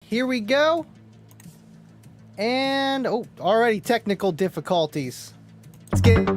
here we go. And, oh, already technical difficulties. Let's get it.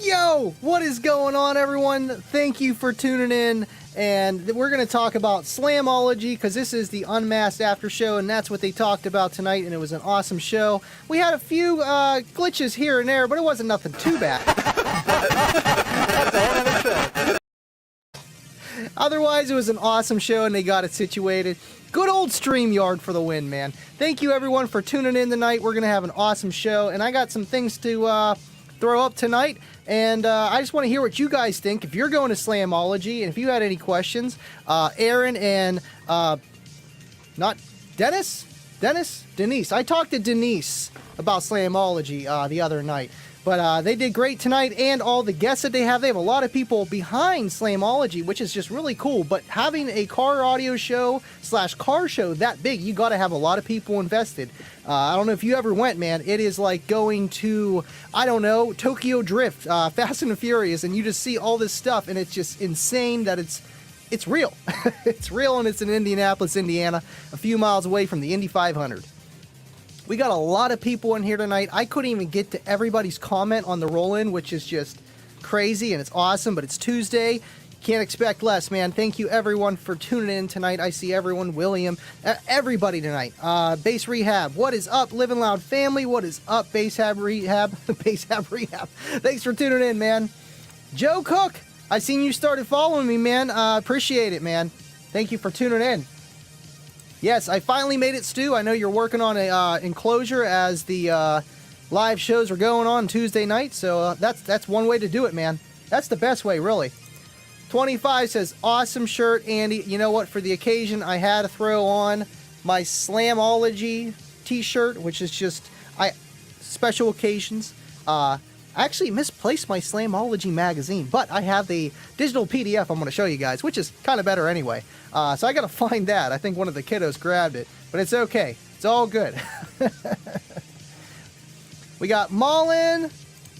Yo, what is going on, everyone? Thank you for tuning in, and we're going to talk about Slamology, because this is the UnMasked after show, and that's what they talked about tonight, and it was an awesome show. We had a few glitches here and there, but it wasn't nothing too bad. Otherwise, it was an awesome show, and they got it situated. Good old StreamYard for the win, man. Thank you, everyone, for tuning in tonight. We're going to have an awesome show, and I got some things to throw up tonight, and I just want to hear what you guys think. If you're going to Slamology, and if you had any questions, Aaron and not Dennis? Denise. I talked to Denise about Slamology the other night. But they did great tonight, and all the guests that they have a lot of people behind Slamology, which is just really cool. But having a car audio show / car show that big, you got to have a lot of people invested. I don't know if you ever went, man. It is like going to, I don't know, Tokyo Drift, Fast and the Furious, and you just see all this stuff, and it's just insane that it's real. It's real, and it's in Indianapolis, Indiana, a few miles away from the Indy 500. We got a lot of people in here tonight. I couldn't even get to everybody's comment on the roll-in, which is just crazy, and it's awesome, but it's Tuesday. Can't expect less, man. Thank you, everyone, for tuning in tonight. I see everyone, William, everybody tonight. Bass Rehab, what is up? Living Loud family, what is up? Bass Rehab. Thanks for tuning in, man. Joe Cook, I seen you started following me, man. Appreciate it, man. Thank you for tuning in. Yes, I finally made it, Stu. I know you're working on a enclosure as the live shows are going on Tuesday night, so that's one way to do it, man. That's the best way, really. 25 says, awesome shirt, Andy. You know what? For the occasion, I had to throw on my Slamology t-shirt, which is just special occasions. I actually misplaced my Slamology magazine, but I have the digital PDF I'm going to show you guys, which is kind of better anyway. So I got to find that. I think one of the kiddos grabbed it, but it's okay. It's all good. We got Mullen.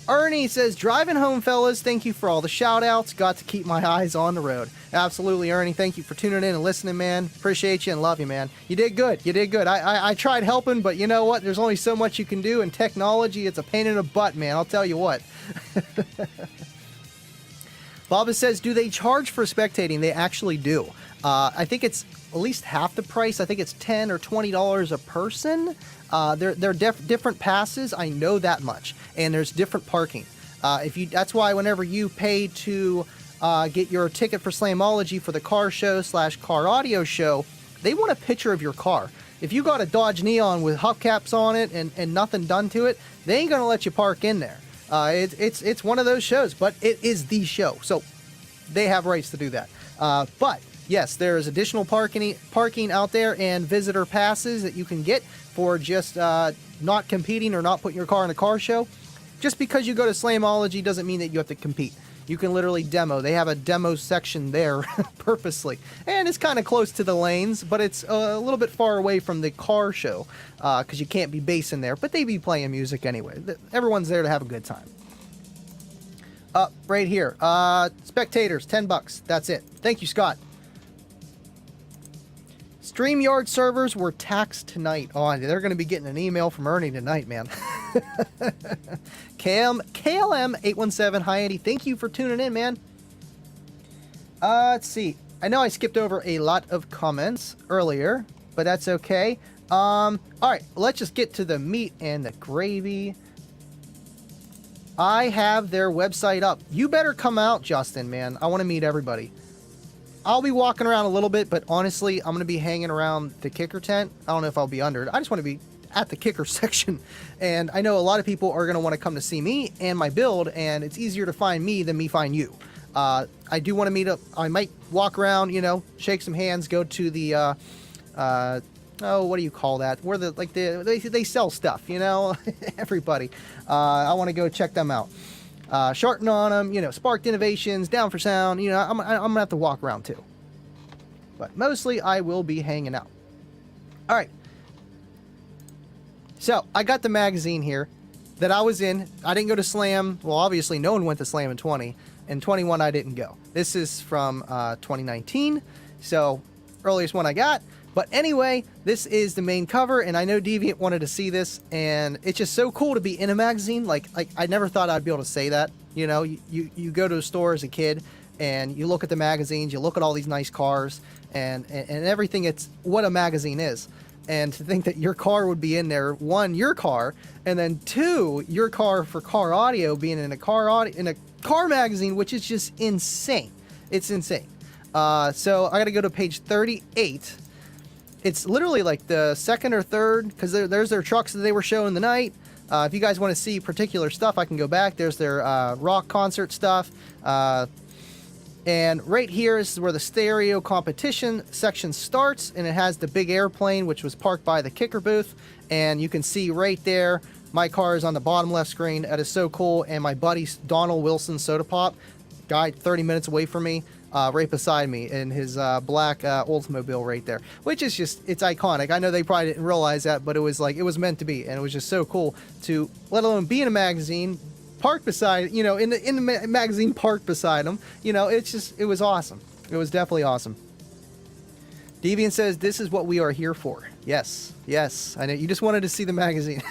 Ernie says, driving home, fellas. Thank you for all the shout outs. Got to keep my eyes on the road. Absolutely, Ernie. Thank you for tuning in and listening, man. Appreciate you and love you, man. You did good. You did good. I tried helping, but you know what? There's only so much you can do, and technology, it's a pain in the butt, man. I'll tell you what. Baba says, do they charge for spectating? They actually do. I think it's at least half the price. I think it's $10 or $20 a person. They're different passes. I know that much. And there's different parking. That's why whenever you pay to get your ticket for Slamology for the car show / car audio show, they want a picture of your car. If you got a Dodge Neon with hubcaps on it and nothing done to it, they ain't gonna let you park in there. It's one of those shows, but it is the show, so they have rights to do that. But yes, there is additional parking out there and visitor passes that you can get for just not competing or not putting your car in a car show. Just because you go to Slamology doesn't mean that you have to compete. You can literally demo. They have a demo section there purposely. And it's kind of close to the lanes, but it's a little bit far away from the car show because you can't be basing there. But they be playing music anyway. Everyone's there to have a good time. Right here. Spectators, $10. That's it. Thank you, Scott. StreamYard servers were taxed tonight. Oh, they're going to be getting an email from Ernie tonight, man. KLM817, hi Andy. Thank you for tuning in, man. Let's see. I know I skipped over a lot of comments earlier, but that's okay. All right, let's just get to the meat and the gravy. I have their website up. You better come out, Justin, man. I want to meet everybody. I'll be walking around a little bit, but honestly, I'm going to be hanging around the kicker tent. I don't know if I'll be under it. I just want to be at the kicker section. And I know a lot of people are going to want to come to see me and my build, and it's easier to find me than me find you. I do want to meet up. I might walk around, shake some hands, go to the, what do you call that? Where they sell stuff, everybody. I want to go check them out. Sharting on them, Sparked Innovations, Down for Sound, I'm gonna have to walk around too. But mostly I will be hanging out. All right. So I got the magazine here that I was in. I didn't go to Slam. Well, obviously no one went to Slam in 20. In 21 I didn't go. This is from 2019. So earliest one I got. But anyway, this is the main cover, and I know Deviant wanted to see this, and it's just so cool to be in a magazine. Like I never thought I'd be able to say that. You go to a store as a kid, and you look at the magazines, you look at all these nice cars, and everything. It's what a magazine is. And to think that your car would be in there, one, your car, and then two, your car for car audio being in a car magazine, which is just insane. It's insane. So I got to go to page 38. It's literally like the second or third, because there's their trucks that they were showing the night. If you guys want to see particular stuff, I can go back. There's their rock concert stuff. And right here is where the stereo competition section starts, and it has the big airplane, which was parked by the kicker booth. And you can see right there, my car is on the bottom left screen. That is so cool. And my buddy Donald Wilson Soda Pop, guy 30 minutes away from me, right beside me in his black Oldsmobile right there, which is just, it's iconic. I know they probably didn't realize that, but it was meant to be, and it was just so cool to, let alone be in a magazine, parked beside, in the magazine parked beside him. It was awesome. It was definitely awesome. Deviant says, this is what we are here for. Yes, I know. You just wanted to see the magazine.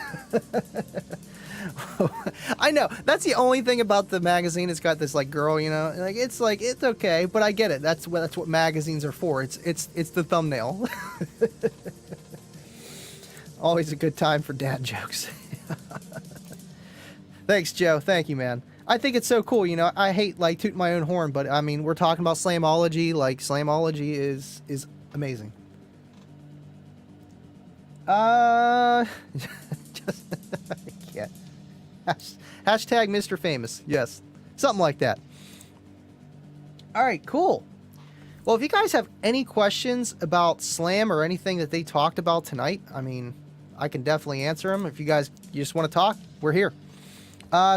I know. That's the only thing about the magazine. It's got this girl, it's okay, but I get it. That's what magazines are for. It's the thumbnail. Always a good time for dad jokes. Thanks, Joe. Thank you, man. I think it's so cool. You know, I hate like tooting my own horn, but I mean, we're talking about Slamology. Like Slamology is amazing. Just I can't. Hashtag Mr. Famous. Yes, something like that. All right, cool. Well, if you guys have any questions about Slam or anything that they talked about tonight, I mean, I can definitely answer them. If you just want to talk, we're here.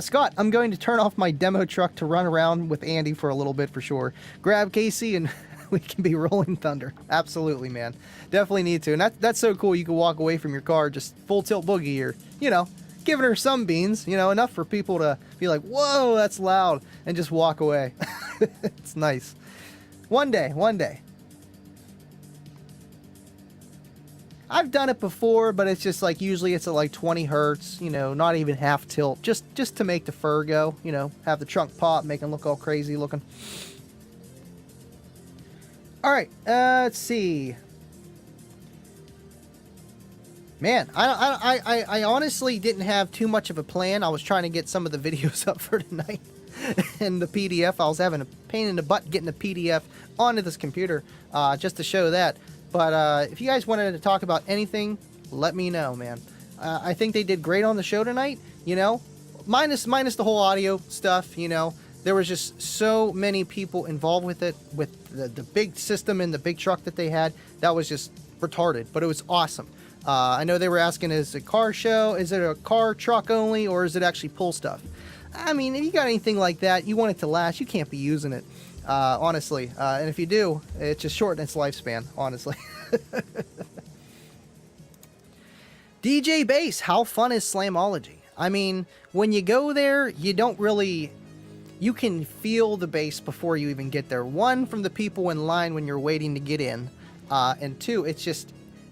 Scott, I'm going to turn off my demo truck to run around with Andy for a little bit for sure. Grab Casey and we can be rolling thunder. Absolutely, man. Definitely need to. And that's so cool. You can walk away from your car just full tilt boogie or, you know, giving her some beans, you know, enough for people to be like, whoa, that's loud, and just walk away. It's nice. One day. I've done it before, but it's just like usually it's at like 20 hertz, you know, not even half tilt, just to make the fur go, you know, have the trunk pop, make them look all crazy looking. All right, let's see. Man, I honestly didn't have too much of a plan. I was trying to get some of the videos up for tonight and the PDF. I was having a pain in the butt getting the PDF onto this computer just to show that. But if you guys wanted to talk about anything, let me know, man. I think they did great on the show tonight, you know, minus the whole audio stuff, you know. There was just so many people involved with it, with the big system and the big truck that they had. That was just retarded, but it was awesome. I know they were asking, is it a car show? Is it a car truck only, or is it actually pull stuff? I mean, if you got anything like that, you want it to last, you can't be using it. Honestly, and if you do, it just shortens its lifespan, honestly. DJ Bass, how fun is Slamology? I mean, when you go there, you don't really, you can feel the bass before you even get there. One, from the people in line when you're waiting to get in, and two, it's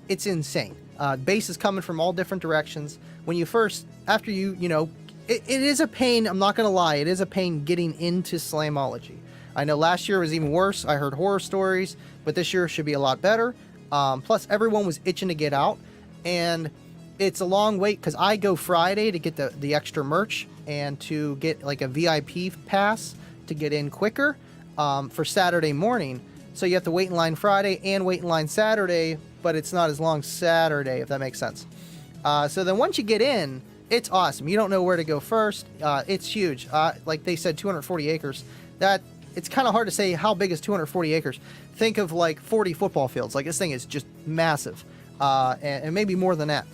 insane. Bass is coming from all different directions. When you first, after you know, it is a pain, I'm not gonna lie, it is a pain getting into Slamology. I know last year was even worse. I heard horror stories, but this year should be a lot better. Plus, everyone was itching to get out, and it's a long wait because I go Friday to get the extra merch and to get like a VIP pass to get in quicker for Saturday morning. So you have to wait in line Friday and wait in line Saturday, but it's not as long Saturday, if that makes sense. So then once you get in, it's awesome. You don't know where to go first. It's huge. Like they said, 240 acres. It's kind of hard to say how big is 240 acres. Think of like 40 football fields. Like this thing is just massive, and maybe more than that.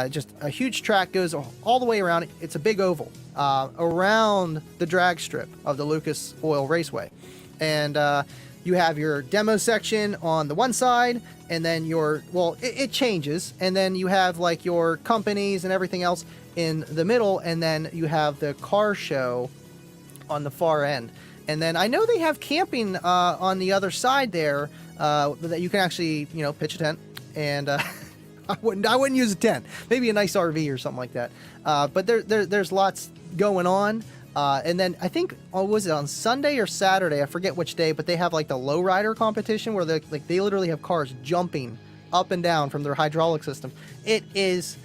Just a huge track goes all the way around. It's a big oval around the drag strip of the Lucas Oil Raceway, and you have your demo section on the one side, and then it changes, and then you have like your companies and everything else in the middle, and then you have the car show on the far end. And then I know they have camping on the other side there that you can actually, you know, pitch a tent. And I wouldn't use a tent. Maybe a nice RV or something like that. But there's lots going on. And then I think, was it on Sunday or Saturday? I forget which day, but they have like the lowrider competition where they literally have cars jumping up and down from their hydraulic system. It is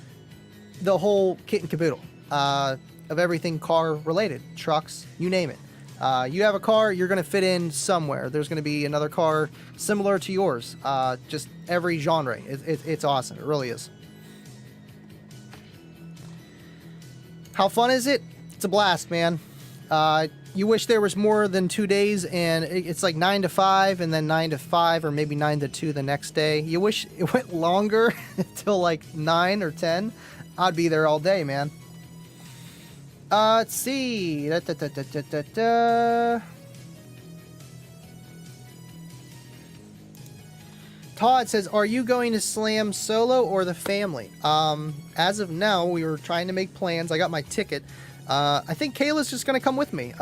the whole kit and caboodle of everything car related, trucks, you name it. You have a car, you're going to fit in somewhere. There's going to be another car similar to yours. Just every genre. It's awesome. It really is. How fun is it? It's a blast, man. You wish there was more than 2 days, and it's like 9 to 5 and then 9 to 5 or maybe 9 to 2 the next day. You wish it went longer until like 9 or 10. I'd be there all day, man. Let's see. Todd says, are you going to Slam solo or the family? As of now, we were trying to make plans. I got my ticket. I think Kayla's just going to come with me.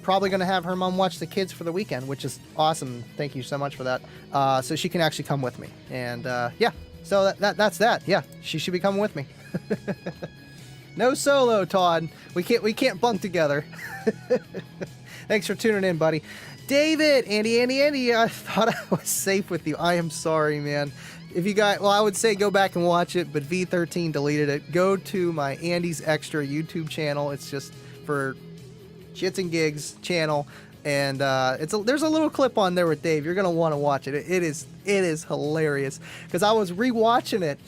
Probably going to have her mom watch the kids for the weekend, which is awesome. Thank you so much for that. So she can actually come with me. And yeah, so that's that. Yeah, she should be coming with me. No solo, Todd. We can't bunk together. Thanks for tuning in, buddy. David, Andy, I thought I was safe with you. I am sorry, man. If you got, well, I would say go back and watch it, but V13 deleted it. Go to my Andy's Extra YouTube channel. It's just for Shits and Gigs channel, and there's a little clip on there with Dave. You're gonna want to watch it. It is hilarious because I was rewatching it,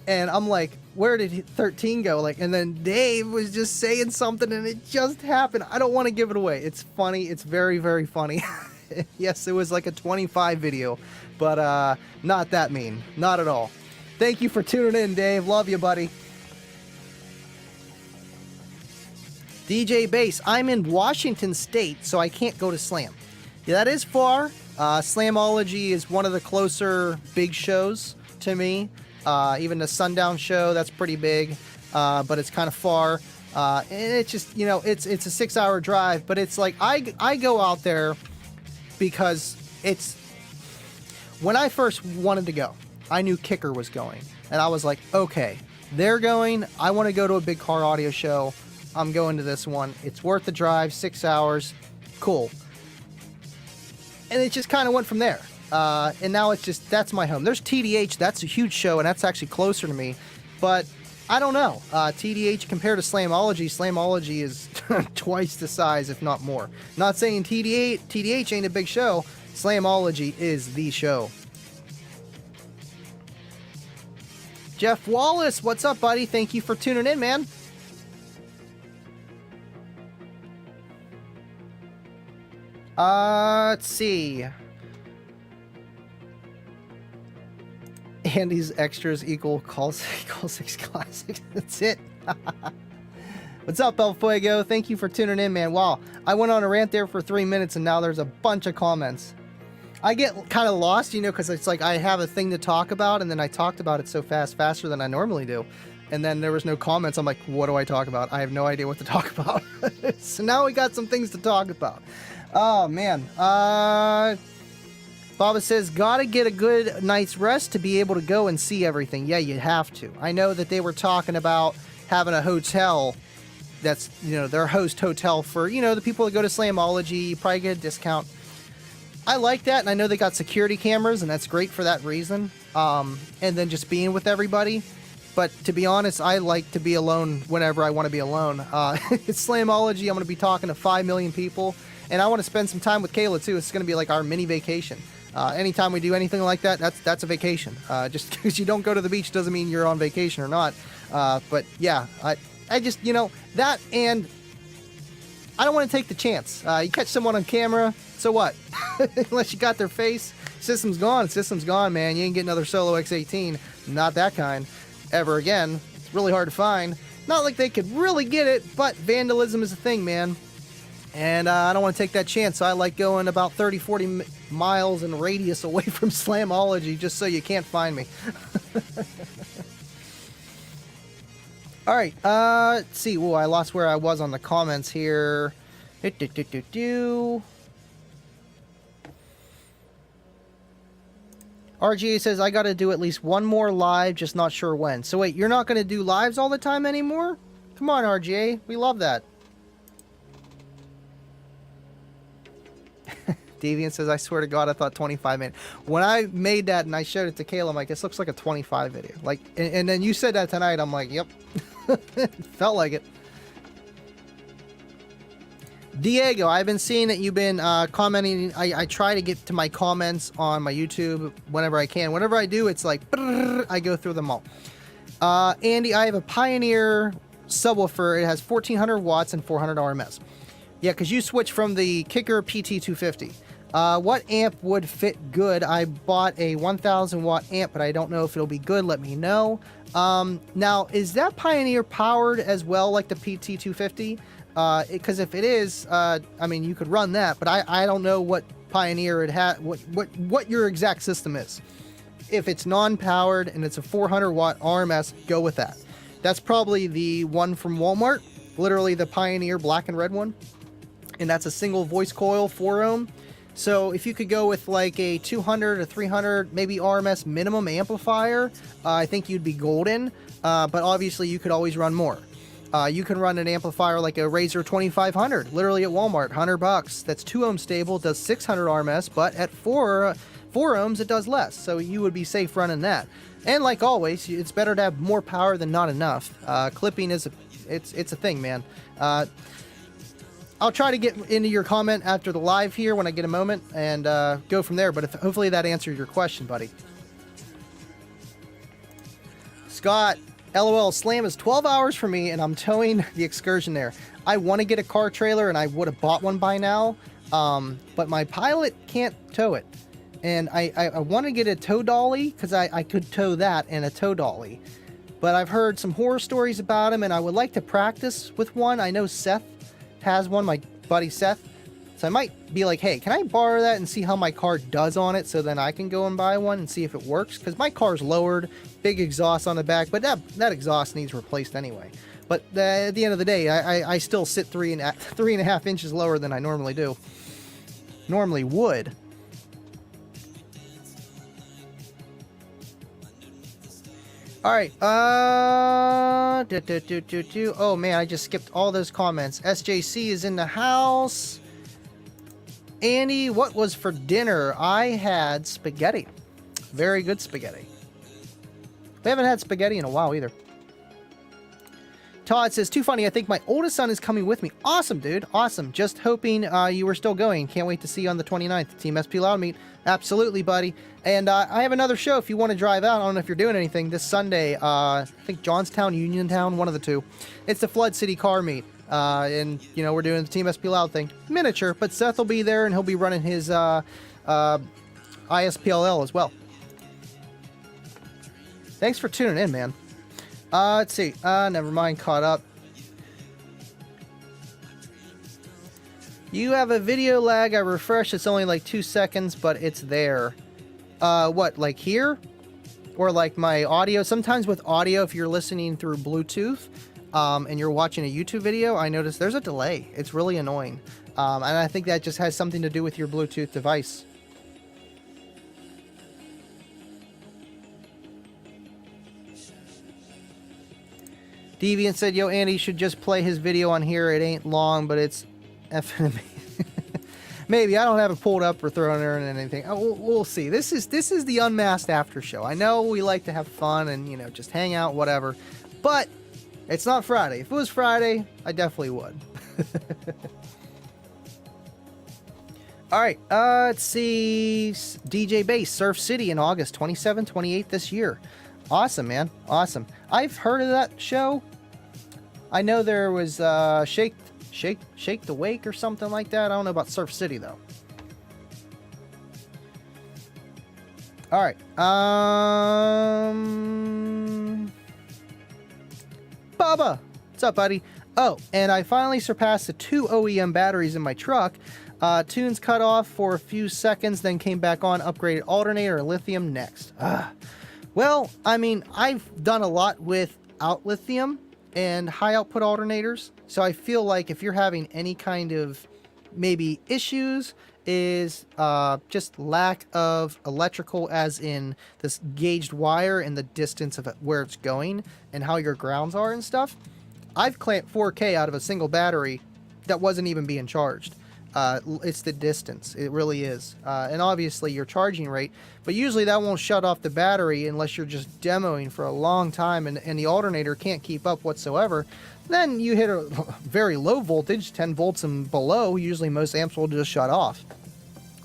and I'm like, where did 13 go? Like, and then Dave was just saying something, and it just happened. I don't want to give it away. It's funny. It's very, very funny. Yes, it was like a 25 video, but not that mean. Not at all. Thank you for tuning in, Dave. Love you, buddy. DJ Bass, I'm in Washington State, so I can't go to Slam. Yeah, that is far. Slamology is one of the closer big shows to me. Even the Sundown show, that's pretty big, but it's kind of far. And it's just, you know, it's a 6-hour drive, but it's like I go out there because it's when I first wanted to go, I knew Kicker was going, and I was like, okay, they're going. I want to go to a big car audio show. I'm going to this one. It's worth the drive, 6 hours. Cool. And it just kind of went from there. And now it's just, that's my home. There's TDH. That's a huge show, and that's actually closer to me. But I don't know. TDH compared to Slamology, Slamology is twice the size, if not more. Not saying TDH ain't a big show. Slamology is the show. Jeff Wallace, what's up, buddy? Thank you for tuning in, man. Let's see. Andy's extras equal call 6 classics. That's it. What's up, El Fuego? Thank you for tuning in, man. Wow, I went on a rant there for 3 minutes, and now there's a bunch of comments. I get kind of lost, you know, because it's like I have a thing to talk about, and then I talked about it so faster than I normally do. And then there was no comments. I'm like, what do I talk about? I have no idea what to talk about. So now we got some things to talk about. Oh, man. Baba says, gotta get a good night's rest to be able to go and see everything. Yeah, you have to. I know that they were talking about having a hotel that's, you know, their host hotel for, you know, the people that go to Slamology. You probably get a discount. I like that, and I know they got security cameras, and that's great for that reason. And then just being with everybody. But to be honest, I like to be alone whenever I want to be alone. It's Slamology. I'm going to be talking to 5 million people. And I want to spend some time with Kayla, too. It's going to be like our mini vacation. Anytime we do anything like that, that's a vacation. Just because you don't go to the beach doesn't mean you're on vacation or not. But yeah, I just, you know, that, and I don't want to take the chance. You catch someone on camera, so what? Unless you got their face, system's gone, man. You ain't getting another Solo X18. Not that kind. Ever again. It's really hard to find. Not like they could really get it, but vandalism is a thing, man. And I don't want to take that chance, so I like going about 30, 40 miles in radius away from Slamology just so you can't find me. Alright, let's see. Ooh, I lost where I was on the comments here. RGA says, I gotta do at least one more live, just not sure when. So wait, you're not gonna do lives all the time anymore? Come on, RGA. We love that. Deviant says, I swear to God, I thought 25 minutes. When I made that and I showed it to Kayla, I'm like, this looks like a 25 video. Like, and then you said that tonight. I'm like, yep. Felt like it. Diego, I've been seeing that you've been commenting. I try to get to my comments on my YouTube whenever I can. Whenever I do, it's like, I go through them all. Andy, I have a Pioneer subwoofer. It has 1400 watts and 400 RMS. Yeah, because you switched from the Kicker PT250. What amp would fit good? I bought a 1000 watt amp, but I don't know if it'll be good. Let me know. Now, is that Pioneer powered as well, like the PT250? Because if it is, I mean, you could run that, but I don't know what Pioneer it had, what your exact system is. If it's non-powered and it's a 400 watt RMS, go with that. That's probably the one from Walmart, literally the Pioneer black and red one. And that's a single voice coil 4 ohm. So if you could go with like a 200 or 300 maybe RMS minimum amplifier, I think you'd be golden. But obviously you could always run more. You can run an amplifier like a Razor 2500, literally at Walmart, $100. That's 2 ohm stable, does 600 RMS, but at 4 ohms it does less. So you would be safe running that. And like always, it's better to have more power than not enough. Clipping is it's a thing, man. I'll try to get into your comment after the live here when I get a moment and go from there. But hopefully that answered your question, buddy. Scott, LOL, Slam is 12 hours for me, and I'm towing the excursion there. I want to get a car trailer, and I would have bought one by now, but my Pilot can't tow it. And I want to get a tow dolly, because I could tow that and a tow dolly. But I've heard some horror stories about them, and I would like to practice with one. I know Seth has one, my buddy Seth. So I might be like, hey, can I borrow that and see how my car does on it, so then I can go and buy one and see if it works? Because my car's lowered, big exhaust on the back, but that exhaust needs replaced anyway. But at the end of the day, I still sit 3.5 inches lower than I normally would. All right. Oh man, I just skipped all those comments. SJC is in the house. Andy, what was for dinner? I had spaghetti. Very good spaghetti. We haven't had spaghetti in a while either. Todd says, too funny. I think my oldest son is coming with me. Awesome, dude. Awesome. Just hoping you were still going. Can't wait to see you on the 29th. Team SP Loud Meet. Absolutely, buddy. And I have another show if you want to drive out. I don't know if you're doing anything this Sunday. I think Johnstown, Uniontown, one of the two. It's the Flood City Car Meet. And, you know, we're doing the Team SP Loud thing. Miniature, but Seth will be there, and he'll be running his ISPLL as well. Thanks for tuning in, man. Let's see. Never mind. Caught up. You have a video lag. I refresh. It's only like 2 seconds, but it's there. What, like here? Or like my audio? Sometimes with audio, if you're listening through Bluetooth, and you're watching a YouTube video, I notice there's a delay. It's really annoying. And I think that just has something to do with your Bluetooth device. Deviant said, yo, Andy should just play his video on here. It ain't long, but it's effing amazing. Maybe. I don't have it pulled up or thrown there and anything. We'll see. This is the Unmasked After Show. I know we like to have fun and, you know, just hang out, whatever. But it's not Friday. If it was Friday, I definitely would. All right. Let's see. DJ Bass, Surf City in August 27, 28 this year. Awesome, man. Awesome. I've heard of that show. I know there was Shake the Wake or something like that. I don't know about Surf City, though. All right. Bubba! What's up, buddy? Oh, and I finally surpassed the 2 OEM batteries in my truck. Tunes cut off for a few seconds, then came back on. Upgraded alternator, lithium next. Well, I mean, I've done a lot without lithium and high output alternators. So I feel like if you're having any kind of maybe issues, is just lack of electrical, as in this gauged wire and the distance of where it's going and how your grounds are and stuff. I've clamped 4K out of a single battery that wasn't even being charged. It's the distance. It really is. And obviously your charging rate, but usually that won't shut off the battery unless you're just demoing for a long time and the alternator can't keep up whatsoever. Then you hit a very low voltage, 10 volts and below. Usually most amps will just shut off.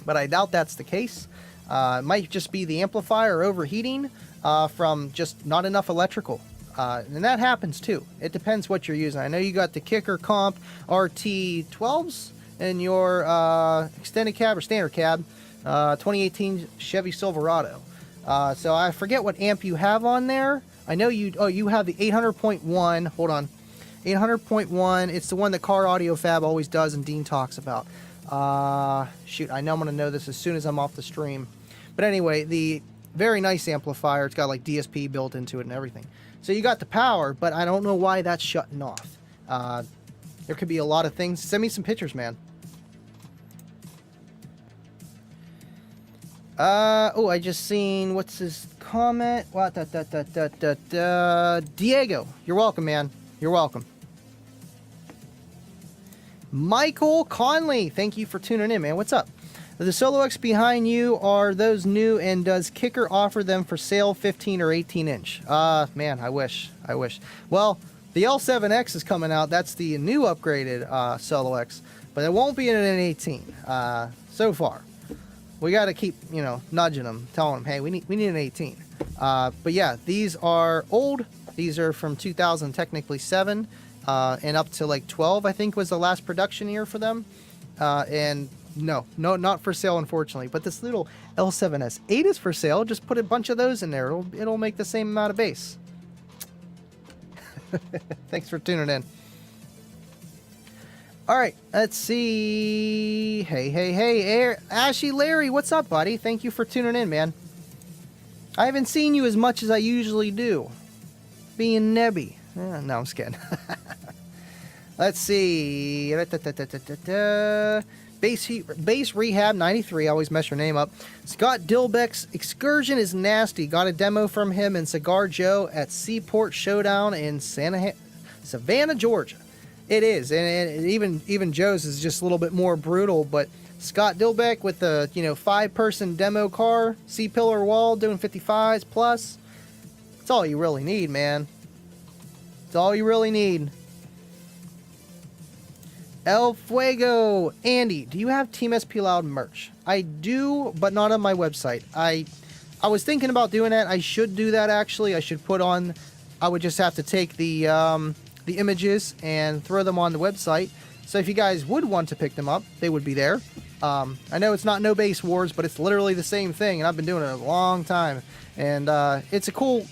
But I doubt that's the case. It might just be the amplifier overheating from just not enough electrical. And that happens too. It depends what you're using. I know you got the Kicker Comp RT12s in your extended cab or standard cab, 2018 Chevy Silverado. So I forget what amp you have on there. I know you have the 800.1. Hold on. 800.1. It's the one that Car Audio Fab always does and Dean talks about. Shoot, I know I'm going to know this as soon as I'm off the stream. But anyway, the very nice amplifier. It's got like DSP built into it and everything. So you got the power, but I don't know why that's shutting off. There could be a lot of things. Send me some pictures, man. Oh, I just seen, what's his comment? What? Diego, you're welcome, man. You're welcome. Michael Conley, thank you for tuning in, man. What's up? The Solo X behind you, are those new, and does Kicker offer them for sale 15 or 18 inch? Man, I wish. Well, the L7X is coming out. That's the new upgraded Solo X. but it won't be in an 18 so far. We got to keep, you know, nudging them, telling them, hey, we need an 18. But yeah, these are old. These are from 2000, technically 7, and up to like 12, I think was the last production year for them. And no, not for sale, unfortunately. But this little L7S8 is for sale. Just put a bunch of those in there. It'll make the same amount of bass. Thanks for tuning in. All right, let's see. Hey, Ashy Larry, what's up, buddy? Thank you for tuning in, man. I haven't seen you as much as I usually do. Being nebby. No, I'm just kidding. Let's see. Bass Rehab 93. I always mess your name up. Scott Dilbeck's Excursion is nasty. Got a demo from him and Cigar Joe at Seaport Showdown in Savannah, Georgia. It is, and even Joe's is just a little bit more brutal. But Scott Dilbeck with the 5-person demo car, C-pillar wall, doing 55s plus. That's all you really need, man. It's all you really need. El Fuego. Andy, do you have Team SP Loud merch? I do, but not on my website. I was thinking about doing that. I should do that, actually. I should put on... I would just have to take the images and throw them on the website. So if you guys would want to pick them up, they would be there. I know it's not No Bass Wars, but it's literally the same thing, and I've been doing it a long time. And it's a cool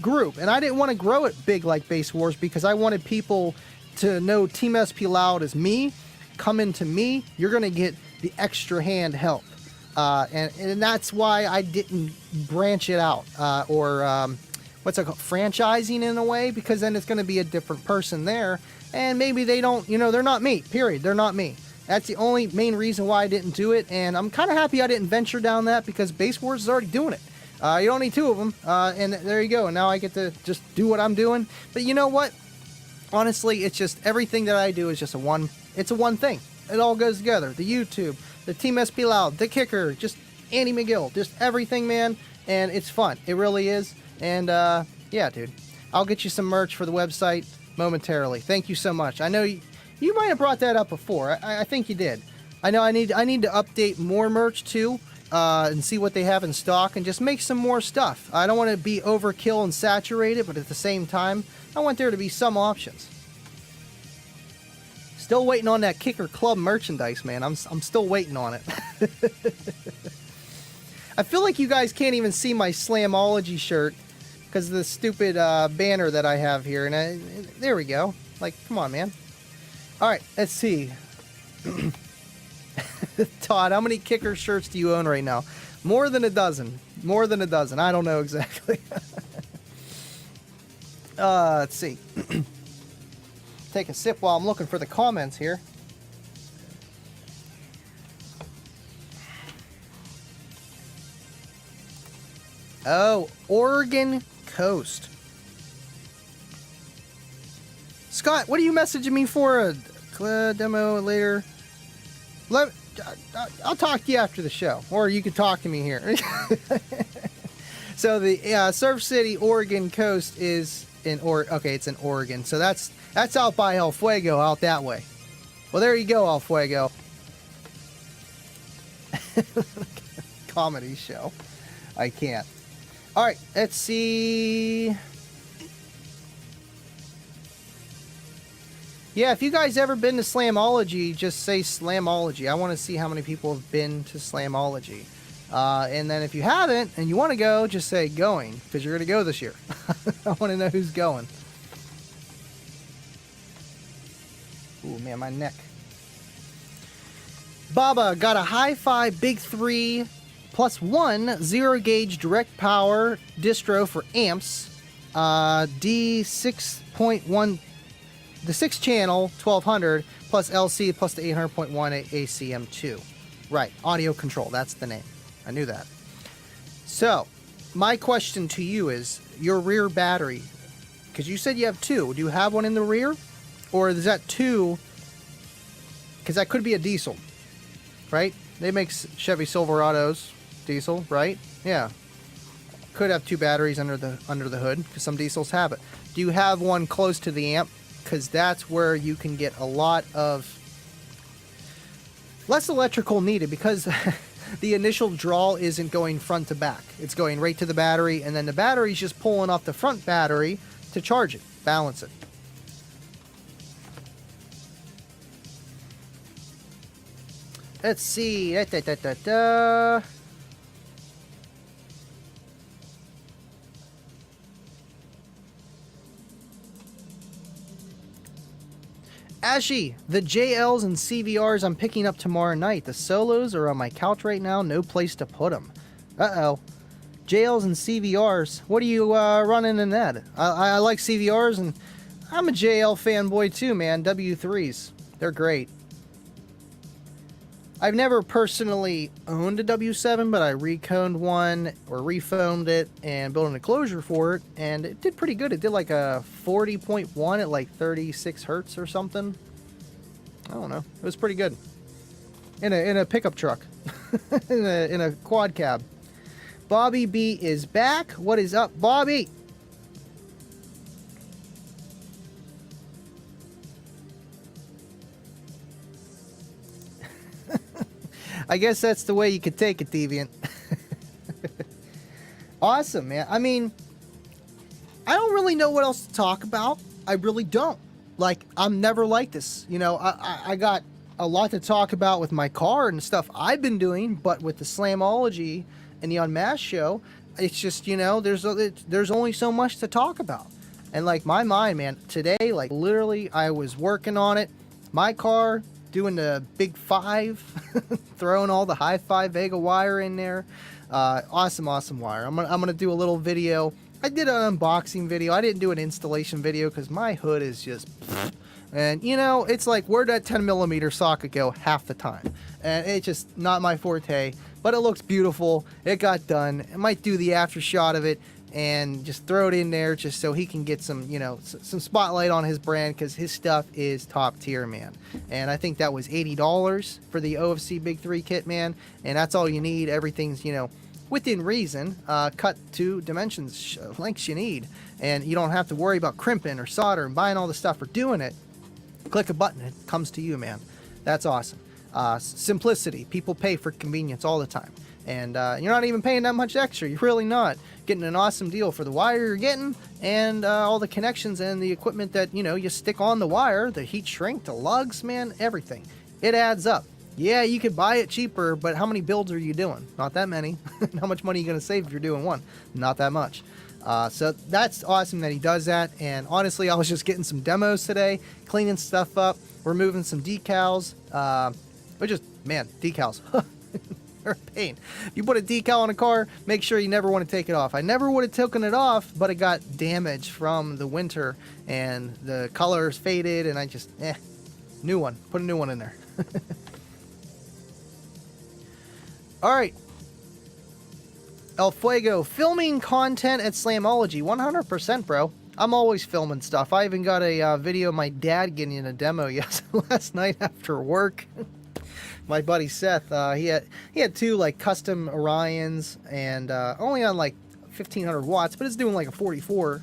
group. And I didn't want to grow it big like Bass Wars because I wanted people to know Team SP Loud is me. Come into me, you're going to get the extra hand help. And that's why I didn't branch it out or what's it called, franchising in a way, because then it's going to be a different person there. And maybe they don't, they're not me, period. They're not me. That's the only main reason why I didn't do it. And I'm kind of happy I didn't venture down that because Bass Wars is already doing it. You don't need 2 of them. And there you go. And now I get to just do what I'm doing. But you know what? Honestly, it's just everything that I do is just it's a one thing. It all goes together. The YouTube, the Team SP Loud, the kicker, just Andy McGill, just everything, man. And it's fun. It really is. And yeah, dude, I'll get you some merch for the website momentarily. Thank you so much. I know you might have brought that up before. I think you did. I know I need to update more merch too, and see what they have in stock and just make some more stuff. I don't want to be overkill and saturated, but at the same time, I want there to be some options. Still waiting on that Kicker Club merchandise, man. I'm still waiting on it. I feel like you guys can't even see my Slamology shirt because of the stupid banner that I have here. And there we go. Like, come on, man. All right, let's see. Todd, how many Kicker shirts do you own right now? More than a dozen. More than a dozen. I don't know exactly. Let's see. Take a sip while I'm looking for the comments here. Oh, Oregon Coast. Scott, what are you messaging me for? A demo later? I'll talk to you after the show, or you can talk to me here. So the Surf City, Oregon Coast is in it's in Oregon. So that's out by El Fuego, out that way. Well, there you go, El Fuego. Comedy show. I can't. All right, let's see. Yeah, if you guys ever been to Slamology, just say Slamology. I want to see how many people have been to Slamology. And then if you haven't and you want to go, just say going, because you're going to go this year. I want to know who's going. Ooh, man, my neck. Baba got a Hi-Fi Big 3 +1 0-gauge direct power distro for amps. D6.1, the 6-channel 1200 plus LC plus the 800.1 ACM2. Right, audio control, that's the name. I knew that. So, my question to you is, your rear battery, because you said you have 2. Do you have one in the rear? Or is that 2? Because that could be a diesel, right? They make Chevy Silverados diesel, right? Yeah. Could have 2 batteries under the hood, because some diesels have it. Do you have one close to the amp? Because that's where you can get a lot of Less electrical needed because the initial draw isn't going front to back. It's going right to the battery, and then the battery's just pulling off the front battery to charge it, balance it. Let's see. Ashy, the JLs and CVRs I'm picking up tomorrow night. The solos are on my couch right now. No place to put them. Uh-oh. JLs and CVRs. What are you running in that? I like CVRs, and I'm a JL fanboy too, man. W3s. They're great. I've never personally owned a W7, but I reconed one or refoamed it and built an enclosure for it, and it did pretty good. It did like a 40.1 at like 36 hertz or something. I don't know. It was pretty good. In a pickup truck. in a quad cab. Bobby B is back. What is up, Bobby? I guess that's the way you could take it, Deviant. Awesome, man. I mean, I don't really know what else to talk about. I really don't. Like, I'm never like this. You know, I got a lot to talk about with my car and stuff I've been doing, but with the Slamology and the UnMasked show, it's just, you know, there's only so much to talk about. And like my mind, man, today, like literally I was working on it. My car, doing the big 5, throwing all the hi-fi Vega wire in there. Awesome wire. I'm gonna do a little video. I did an unboxing video. I didn't do an installation video because my hood is just, and you know, it's like, where'd that 10mm socket go half the time? And it's just not my forte, but it looks beautiful. It got done. I might do the after shot of it and just throw it in there just so he can get some, you know, some spotlight on his brand, because his stuff is top tier, man. And I think that was $80 for the OFC Big 3 kit, man. And that's all you need. Everything's, you know, within reason, cut to dimensions, lengths you need. And you don't have to worry about crimping or solder and buying all the stuff or doing it. Click a button, it comes to you, man. That's awesome. Simplicity. People pay for convenience all the time. And you're not even paying that much extra. You're really not. Getting an awesome deal for the wire you're getting, and all the connections and the equipment that, you know, you stick on the wire, the heat shrink, the lugs, man, everything. It adds up. Yeah, you could buy it cheaper, but how many builds are you doing? Not that many. How much money are you going to save if you're doing one? Not that much. So that's awesome that he does that. And honestly, I was just getting some demos today, cleaning stuff up, removing some decals. Man, decals. They're a pain. If you put a decal on a car, make sure you never want to take it off. I never would have taken it off, but it got damaged from the winter and the colors faded, and I just, new one. Put a new one in there. All right. El Fuego, filming content at Slamology. 100%, bro. I'm always filming stuff. I even got a video of my dad getting in a demo last night after work. My buddy Seth, he had 2 like custom Orions, and only on like 1500 watts, but it's doing like a 44,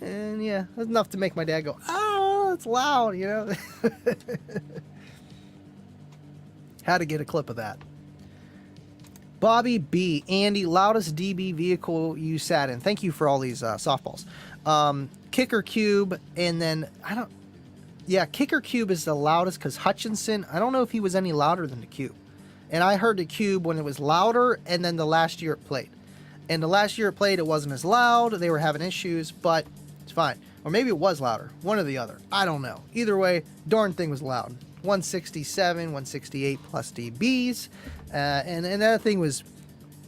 and yeah, that's enough to make my dad go, "Oh, it's loud," you know. Had to get a clip of that. Bobby B, Andy, loudest DB vehicle you sat in. Thank you for all these softballs. Kicker Cube, and then yeah, Kicker Cube is the loudest because Hutchinson, I don't know if he was any louder than the Cube. And I heard the Cube when it was louder, and then the last year it played. And the last year it played, it wasn't as loud. They were having issues, but it's fine. Or maybe it was louder. One or the other. I don't know. Either way, darn thing was loud. 167, 168 plus dBs. And that thing was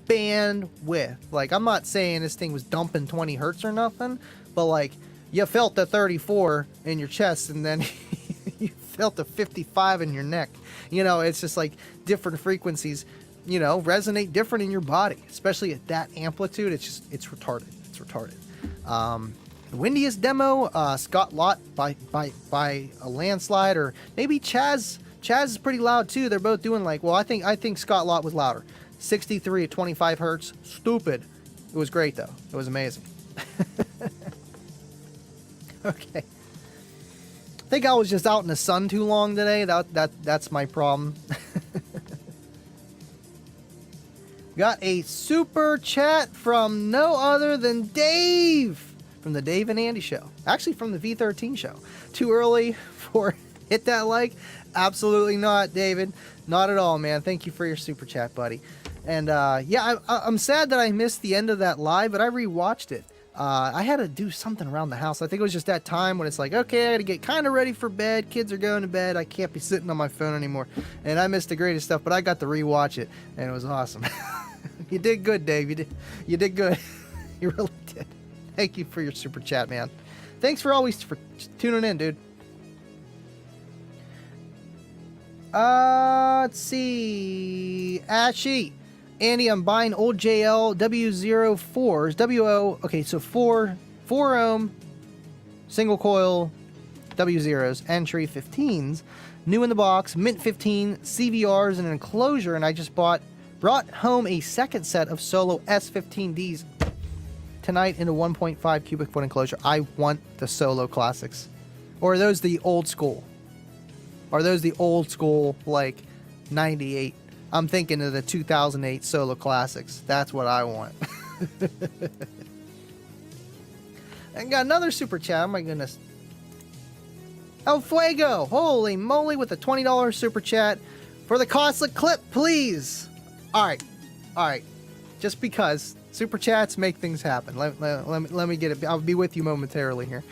bandwidth. Like, I'm not saying this thing was dumping 20 hertz or nothing, but like, you felt the 34 in your chest, and then you felt the 55 in your neck. You know, it's just like different frequencies, you know, resonate different in your body, especially at that amplitude. It's retarded. It's retarded. The windiest demo, Scott Lott by a landslide, or maybe Chaz. Chaz is pretty loud too. They're both doing like, well, I think Scott Lott was louder. 63 at 25 hertz. Stupid. It was great though. It was amazing. Okay. I think I was just out in the sun too long today. That's my problem. Got a super chat from no other than Dave from the Dave and Andy show. Actually, from the V13 show. Too early for hit that like? Absolutely not, David. Not at all, man. Thank you for your super chat, buddy. And yeah, I'm sad that I missed the end of that live, but I rewatched it. I had to do something around the house. I think it was just that time when it's like, okay, I got to get kind of ready for bed. Kids are going to bed. I can't be sitting on my phone anymore. And I missed the greatest stuff, but I got to rewatch it, and it was awesome. You did good, Dave. You did good. You really did. Thank you for your super chat, man. Thanks for always for tuning in, dude. Let's see. Ashy. Andy, I'm buying old JL W04s. WO. Okay, so 4 ohm single coil W0s, entry 15s, new in the box, mint 15 CVRs and an enclosure, and I just brought home a second set of Solo S15Ds tonight in a 1.5 cubic foot enclosure. I want the Solo classics. Or are those the old school? Are those the old school, like 98? I'm thinking of the 2008 Solo classics. That's what I want. And got another super chat. Oh my goodness. El Fuego. Holy moly, with a $20 super chat for the costly clip, please. All right. Just because super chats make things happen. Let me get it. I'll be with you momentarily here.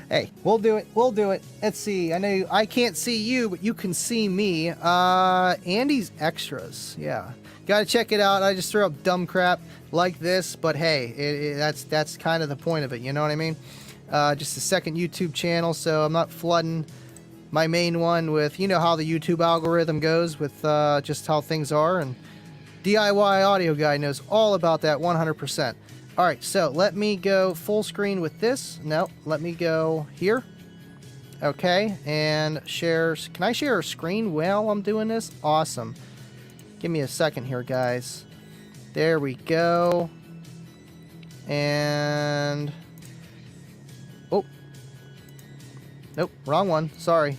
Hey, we'll do it. Let's see. I know I can't see you, but you can see me. Andy's Extras. Yeah. Gotta check it out. I just throw up dumb crap like this, but hey, that's kind of the point of it. You know what I mean? Just a second YouTube channel, so I'm not flooding my main one with, you know how the YouTube algorithm goes with just how things are, and DIY Audio Guy knows all about that 100%. All right, so let me go full screen with this. No, let me go here. Okay, and share. Can I share a screen while I'm doing this? Awesome. Give me a second here, guys. There we go. And... oh. Nope, wrong one. Sorry.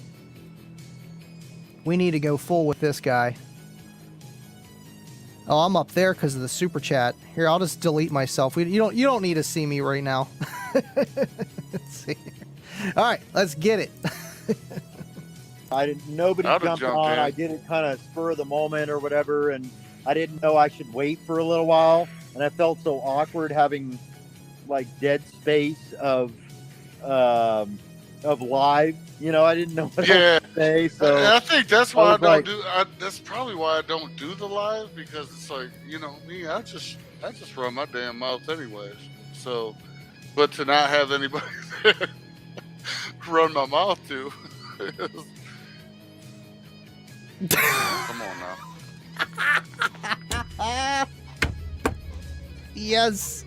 We need to go full with this guy. Oh, I'm up there because of the super chat. Here, I'll just delete myself. You don't need to see me right now. Let's see. All right, let's get it. Nobody jumped on. I did it kind of spur of the moment or whatever, and I didn't know I should wait for a little while, and I felt so awkward having like dead space of live. You know, I didn't know what else to say. So I think that's why I don't do. That's probably why I don't do the live, because it's like, you know, me. I just run my damn mouth anyways. So, but to not have anybody there run my mouth to. Come on now. Yes.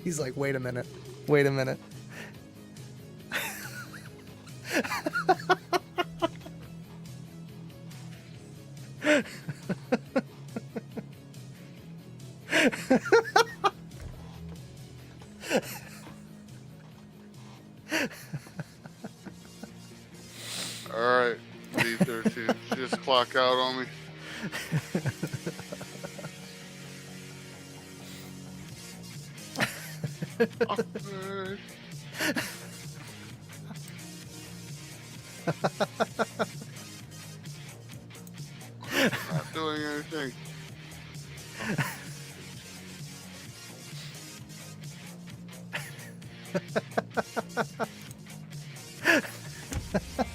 He's like, wait a minute. All right, D13, just clock out on me. Awkward. Not doing anything.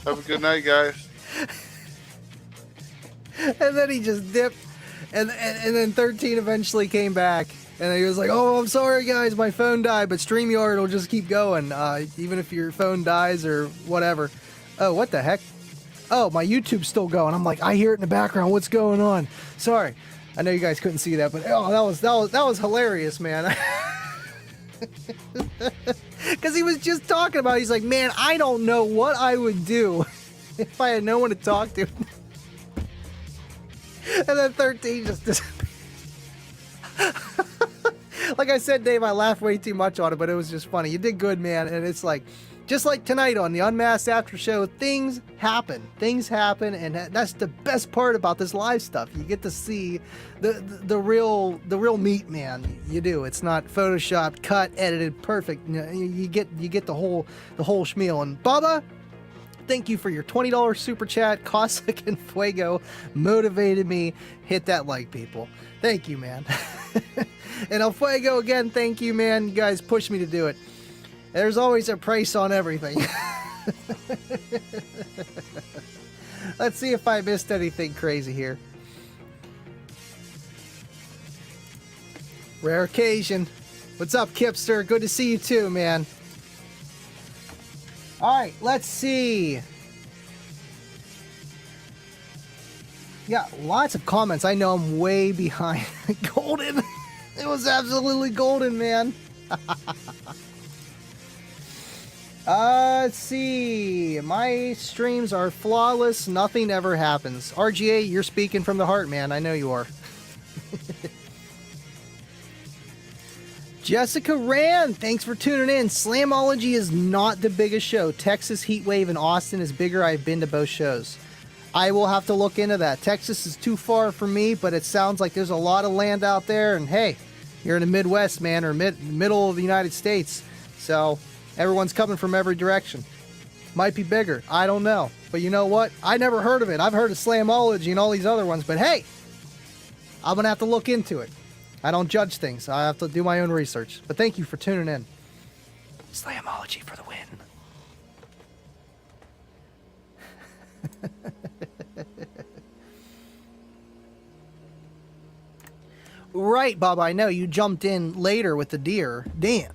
Have a good night, guys. And then he just dipped, and then 13 eventually came back, and he was like, "Oh, I'm sorry, guys, my phone died, but StreamYard will just keep going, even if your phone dies or whatever." Oh, what the heck? Oh, my YouTube's still going. I'm like, I hear it in the background. What's going on? Sorry, I know you guys couldn't see that, but oh, that was hilarious, man. Because he was just talking about it. He's like, man, I don't know what I would do if I had no one to talk to. And then 13 just disappeared. Like I said, Dave, I laughed way too much on it, but it was just funny. You did good, man. And it's like, just like tonight on the Unmasked After Show, things happen. Things happen, and that's the best part about this live stuff. You get to see the real meat, man. You do. It's not photoshopped, cut, edited, perfect. You get the whole schmeal. And Bubba, thank you for your $20 super chat. Cossack and Fuego motivated me. Hit that like, people. Thank you, man. And El Fuego, again, thank you, man. You guys pushed me to do it. There's always a price on everything. Let's see if I missed anything crazy here. Rare occasion. What's up, Kipster? Good to see you too, man. Alright, let's see. Yeah, lots of comments. I know I'm way behind. Golden. It was absolutely golden, man. Let's see. My streams are flawless. Nothing ever happens. RGA, you're speaking from the heart, man. I know you are. Jessica Rand, thanks for tuning in. Slamology is not the biggest show. Texas Heatwave and Austin is bigger. I've been to both shows. I will have to look into that. Texas is too far for me, but it sounds like there's a lot of land out there. And hey, you're in the Midwest, man, or middle of the United States. So everyone's coming from every direction. Might be bigger. I don't know. But you know what? I never heard of it. I've heard of Slamology and all these other ones. But hey, I'm going to have to look into it. I don't judge things. I have to do my own research. But thank you for tuning in. Slamology for the win. Right, Bob, I know you jumped in later with the deer. Damn.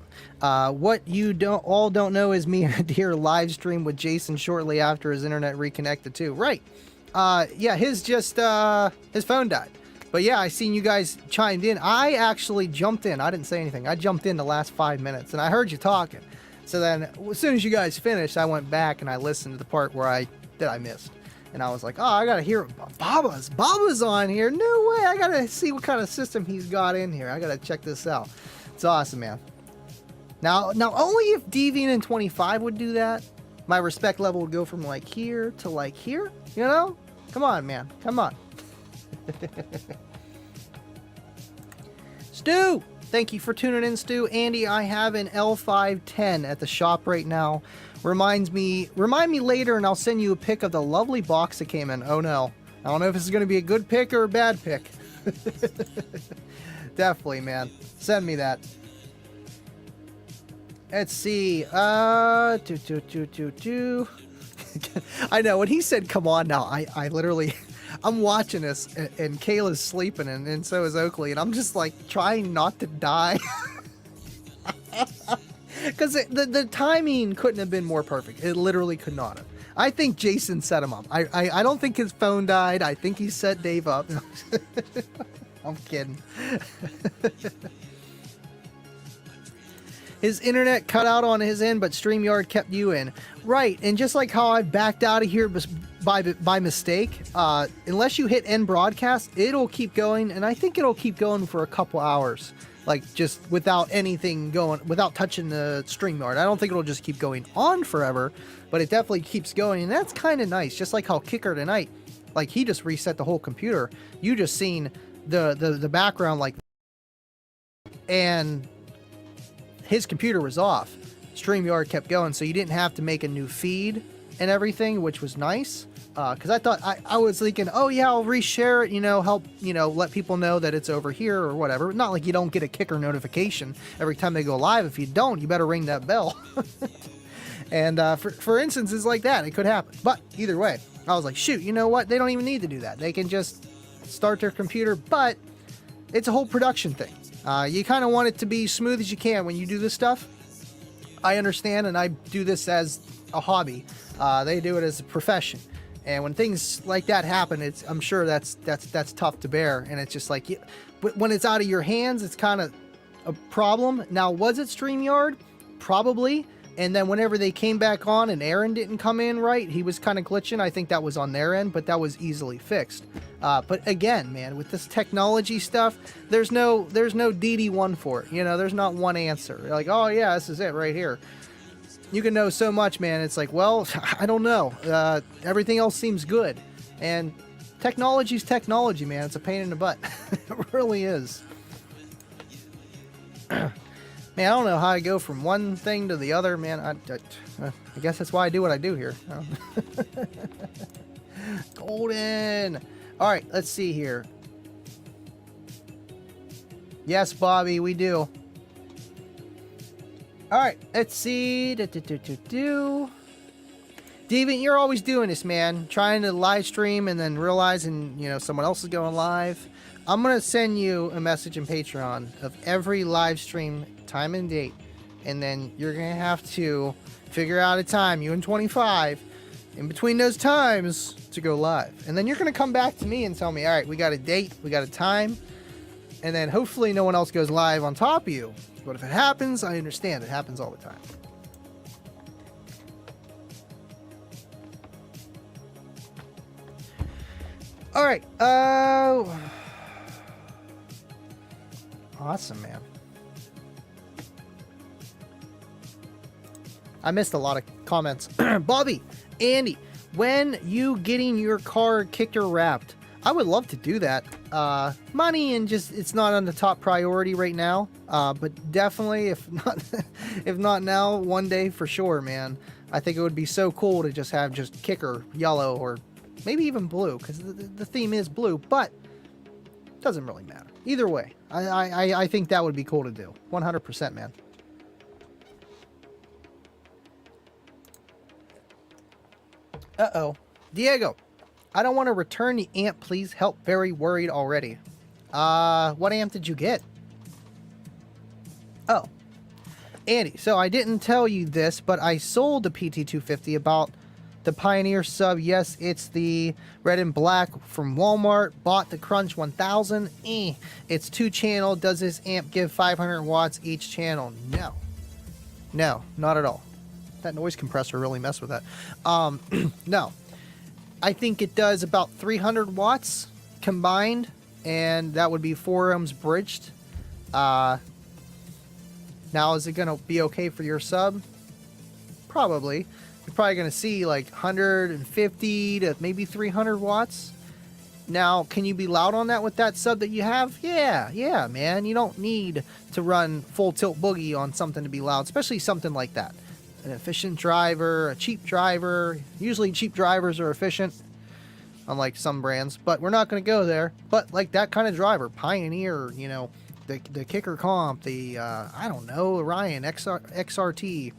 What you don't know is me and Deer live stream with Jason shortly after his internet reconnected too. Right. Yeah, his phone died. But yeah, I seen you guys chimed in. I actually jumped in. I didn't say anything. I jumped in the last 5 minutes and I heard you talking. So then as soon as you guys finished, I went back and I listened to the part where I missed. And I was like, oh, I gotta hear Baba's on here. No way. I gotta see what kind of system he's got in here. I gotta check this out. It's awesome, man. Now only if Deviant and 25 would do that, my respect level would go from like here to like here. You know? Come on, man. Come on. Stu, thank you for tuning in, Stu. Andy, I have an L510 at the shop right now. Remind me later and I'll send you a pic of the lovely box that came in. Oh no. I don't know if this is going to be a good pic or a bad pic. Definitely, man. Send me that. Let's see. I know, when he said, come on now, I literally... I'm watching this, and Kayla's sleeping, and so is Oakley, and I'm just, like, trying not to die. Because the timing couldn't have been more perfect. It literally could not have. I think Jason set him up. I don't think his phone died. I think he set Dave up. I'm kidding. His internet cut out on his end, but StreamYard kept you in. Right, and just like how I backed out of here by mistake, unless you hit end broadcast, it'll keep going, and I think it'll keep going for a couple hours. Like, just without anything going, without touching the StreamYard. I don't think it'll just keep going on forever, but it definitely keeps going, and that's kind of nice. Just like how Kicker tonight, like, he just reset the whole computer. You just seen the background, like, and his computer was off. StreamYard kept going, so you didn't have to make a new feed and everything, which was nice. Because I thought, I was thinking, oh yeah, I'll reshare it, help, let people know that it's over here or whatever. Not like you don't get a Kicker notification every time they go live. If you don't, you better ring that bell. And for instances like that, it could happen. But either way, I was like, shoot, you know what? They don't even need to do that. They can just start their computer, but it's a whole production thing. You kind of want it to be smooth as you can when you do this stuff. I understand, and I do this as a hobby. They do it as a profession. And when things like that happen, I'm sure that's tough to bear. And it's just like, but when it's out of your hands, it's kind of a problem. Now, was it StreamYard? Probably. And then whenever they came back on and Aaron didn't come in right, he was kind of glitching. I think that was on their end, but that was easily fixed. But again, man, with this technology stuff, there's no DD1 for it. There's not one answer. Like, oh yeah, this is it right here. you can know so much, man. It's like, well, I don't know. Everything else seems good. And technology's technology, man. It's a pain in the butt. It really is. Man, I don't know how I go from one thing to the other, man. I guess that's why I do what I do here. Golden. All right, let's see here. Yes, Bobby, we do. All right, let's see. Deviant, you're always doing this, man. Trying to live stream and then realizing, someone else is going live. I'm going to send you a message in Patreon of every live stream time and date. And then you're going to have to figure out a time, you and 25, in between those times to go live. And then you're going to come back to me and tell me, all right, we got a date, we got a time. And then hopefully no one else goes live on top of you. But if it happens, I understand. It happens all the time. All right. Awesome, man. I missed a lot of comments. Bobby, Andy, when you getting your car kicker wrapped? I would love to do that. Money and just, it's not on the top priority right now. But definitely, if not now, one day for sure, man. I think it would be so cool to just have just kicker yellow or maybe even blue, because the theme is blue, but it doesn't really matter. Either way, I think that would be cool to do. 100%, man. Uh-oh. Diego, I don't want to return the amp. Please help. Very worried already. What amp did you get? Oh. Andy, so I didn't tell you this, but I sold the PT250 about the Pioneer sub. Yes, it's the red and black from Walmart. Bought the Crunch 1000. It's 2-channel. Does this amp give 500 watts each channel? No. No, not at all. That noise compressor really messed with that. No. I think it does about 300 watts combined, and that would be 4 ohms bridged. Now, is it going to be okay for your sub? Probably. You're probably going to see like 150 to maybe 300 watts. Now, can you be loud on that with that sub that you have? Yeah, man. You don't need to run full tilt boogie on something to be loud, especially something like that. An efficient driver, a cheap driver. Usually cheap drivers are efficient, unlike some brands, but we're not going to go there. But like that kind of driver, Pioneer, the Kicker Comp, the, I don't know, Orion, XRT,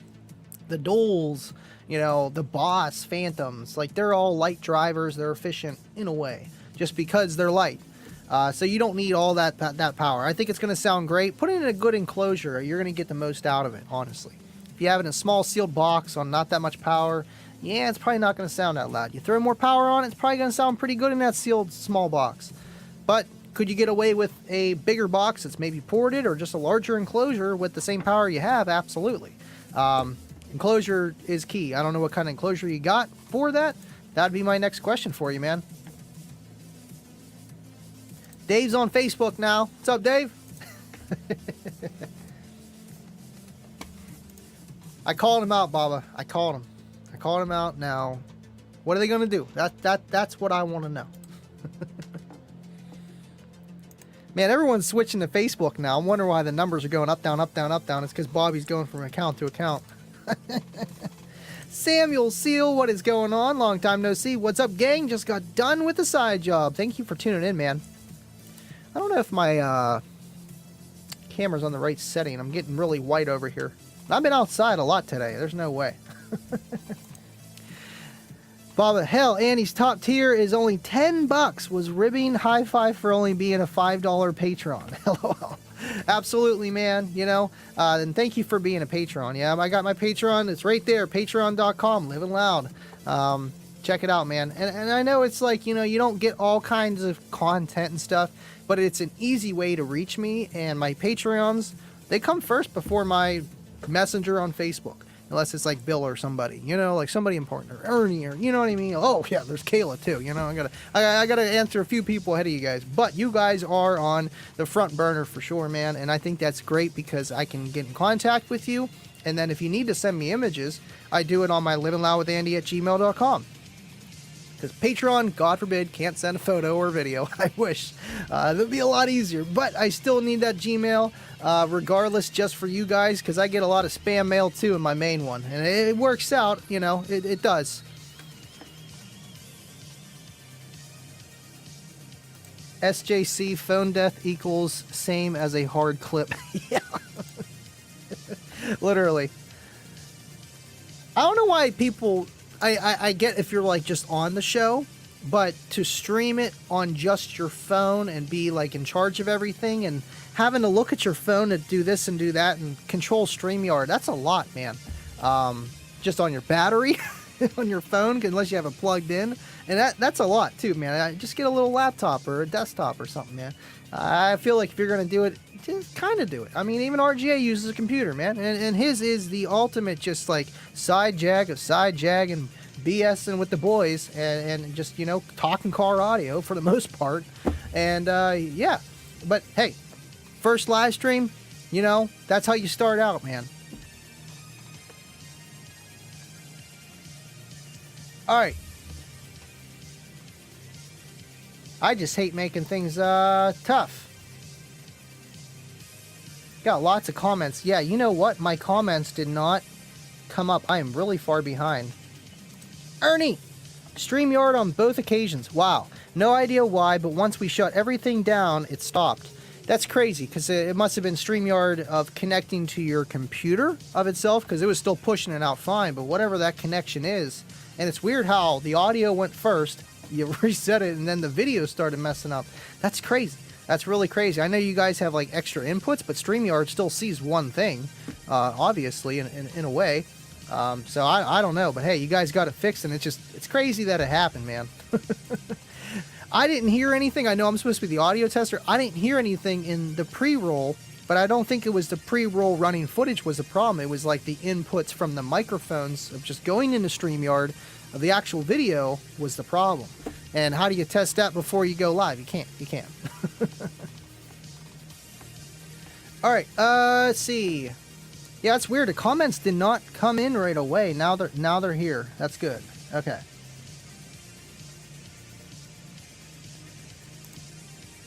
the Doles, the Boss, Phantoms, like they're all light drivers. They're efficient in a way, just because they're light. So you don't need all that power. I think it's going to sound great. Put it in a good enclosure. You're going to get the most out of it, honestly. If you have it in a small sealed box on not that much power, yeah, it's probably not going to sound that loud. You throw more power on it, it's probably going to sound pretty good in that sealed small box. But could you get away with a bigger box that's maybe ported or just a larger enclosure with the same power you have? Absolutely. Enclosure is key. I don't know what kind of enclosure you got for that. That'd be my next question for you, man. Dave's on Facebook now. What's up, Dave? I called him out, Baba. I called him out. Now, what are they going to do? That's what I want to know. Man, everyone's switching to Facebook now. I'm wondering why the numbers are going up, down, up, down, up, down. It's because Bobby's going from account to account. Samuel Seal, what is going on? Long time no see. What's up, gang? Just got done with the side job. Thank you for tuning in, man. I don't know if my camera's on the right setting. I'm getting really white over here. I've been outside a lot today. There's no way. Baba, hell, Annie's top tier is only $10. Was ribbing high five for only being a $5 patron. LOL. Absolutely, man. And thank you for being a patron. Yeah, I got my Patreon. It's right there. Patreon.com. Living loud. Check it out, man. And I know it's like, you don't get all kinds of content and stuff, but it's an easy way to reach me. And my Patreons, they come first before my Messenger on Facebook. unless it's like Bill or somebody, you know, like somebody important, or Ernie, or you know what I mean. Oh yeah, there's Kayla too. You know, I gotta answer a few people ahead of you guys, but you guys are on the front burner for sure, man. And I think that's great because I can get in contact with you, and then if you need to send me images, I do it on my livingloudwithandy@gmail.com. Because Patreon, God forbid, can't send a photo or video. I wish. That would be a lot easier. But I still need that Gmail, regardless, just for you guys, because I get a lot of spam mail, too, in my main one. And it works out, you know, it does. SJC, phone death equals same as a hard clip. Yeah. Literally. I don't know why people... I get if you're like just on the show, but to stream it on just your phone and be like in charge of everything and having to look at your phone to do this and do that and control StreamYard, that's a lot, man. Just on your battery, on your phone, unless you have it plugged in. And that's a lot too, man. Just get a little laptop or a desktop or something, man. I feel like if you're going to do it, just kind of do it. I mean, even RGA uses a computer, man. And his is the ultimate just like side jag and BSing with the boys and just, you know, talking car audio for the most part. And yeah, but hey, first live stream, you know, that's how you start out, man. All right. I just hate making things tough. Got lots of comments. Yeah, you know what? My comments did not come up. I am really far behind. Ernie! StreamYard on both occasions. Wow. No idea why, but once we shut everything down, it stopped. That's crazy, because it must have been StreamYard of connecting to your computer of itself, because it was still pushing it out fine, but whatever that connection is. And it's weird how the audio went first, you reset it, and then the video started messing up. That's crazy. That's really crazy. I know you guys have like extra inputs, but StreamYard still sees one thing, obviously, in a way. So I don't know, but hey, you guys got it fixed, and it's crazy that it happened, man. I didn't hear anything. I know I'm supposed to be the audio tester. I didn't hear anything in the pre-roll, but I don't think it was the pre-roll running footage was the problem. It was like the inputs from the microphones of just going into StreamYard of the actual video was the problem. And how do you test that before you go live? You can't. All right, let's see. Yeah, it's weird. The comments did not come in right away. Now they're here. That's good. Okay.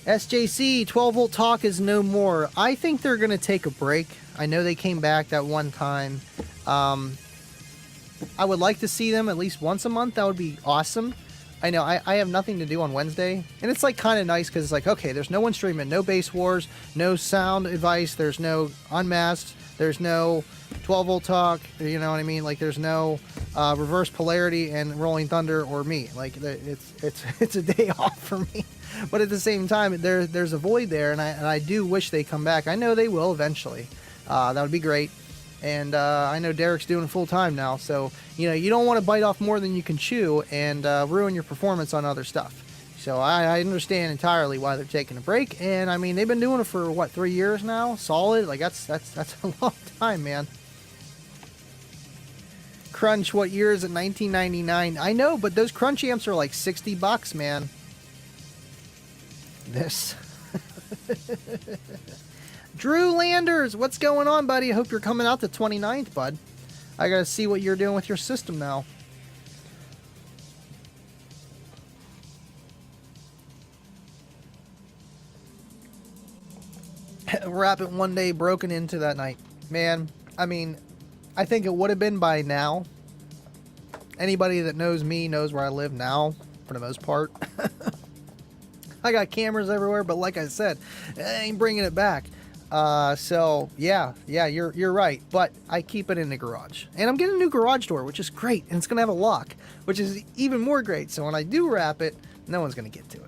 SJC, 12 volt talk is no more. I think they're going to take a break. I know they came back that one time. I would like to see them at least once a month. That would be awesome. I know I have nothing to do on Wednesday, and it's like kind of nice because it's like, okay, there's no one streaming, no base wars, no sound advice, there's no unmasked, there's no 12 volt talk, you know what I mean? Like there's no reverse polarity and Rolling Thunder or me. Like it's a day off for me, but at the same time there's a void there, and I do wish they come back. I know they will eventually. That would be great. And I know Derek's doing it full time now, so you know you don't want to bite off more than you can chew and ruin your performance on other stuff. So I understand entirely why they're taking a break, and I mean they've been doing it for what, 3 years now, solid. Like that's a long time, man. Crunch, what year is it? 1999. I know, but those Crunch amps are like $60, man. This. Drew Landers, what's going on, buddy? I hope you're coming out the 29th, bud. I gotta see what you're doing with your system now. Rapid one day broken into that night. Man, I mean, I think it would have been by now. Anybody that knows me knows where I live now, for the most part. I got cameras everywhere, but like I said, I ain't bringing it back. So yeah, you're right. But I keep it in the garage, and I'm getting a new garage door, which is great, and it's gonna have a lock, which is even more great. So when I do wrap it, no one's gonna get to it.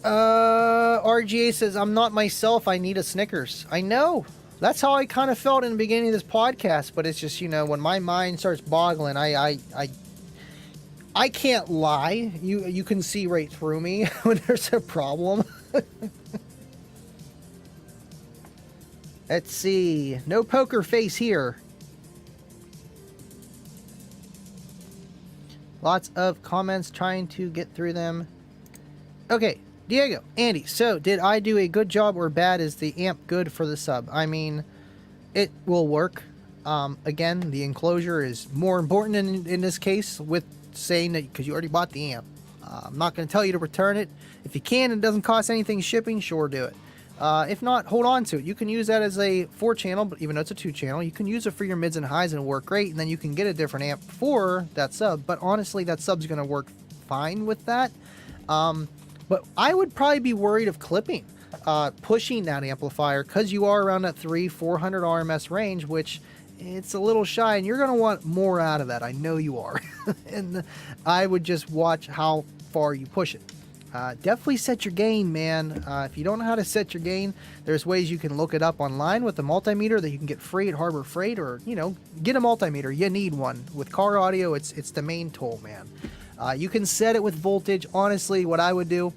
RGA says, I'm not myself. I need a Snickers. I know. That's how I kind of felt in the beginning of this podcast, but it's just, you know, when my mind starts boggling, I can't lie. You can see right through me when there's a problem. Let's see. No poker face here. Lots of comments, trying to get through them. Okay, Diego, Andy, so did I do a good job or bad? Is the amp good for the sub? I mean, it will work. Again, the enclosure is more important in this case, with saying that because you already bought the amp. I'm not going to tell you to return it. If you can and it doesn't cost anything shipping, sure, do it. If not, hold on to it. You can use that as a 4-channel, but even though it's a 2-channel, you can use it for your mids and highs and it'll work great, and then you can get a different amp for that sub. But honestly, that sub's going to work fine with that. But I would probably be worried of clipping, pushing that amplifier, because you are around that 300-400 RMS range, which it's a little shy, and you're going to want more out of that. I know you are. And I would just watch how far you push it. Definitely set your gain, man. If you don't know how to set your gain, there's ways you can look it up online with a multimeter that you can get free at Harbor Freight, or, you know, get a multimeter. You need one. With car audio, it's the main tool, man. You can set it with voltage. Honestly, what I would do,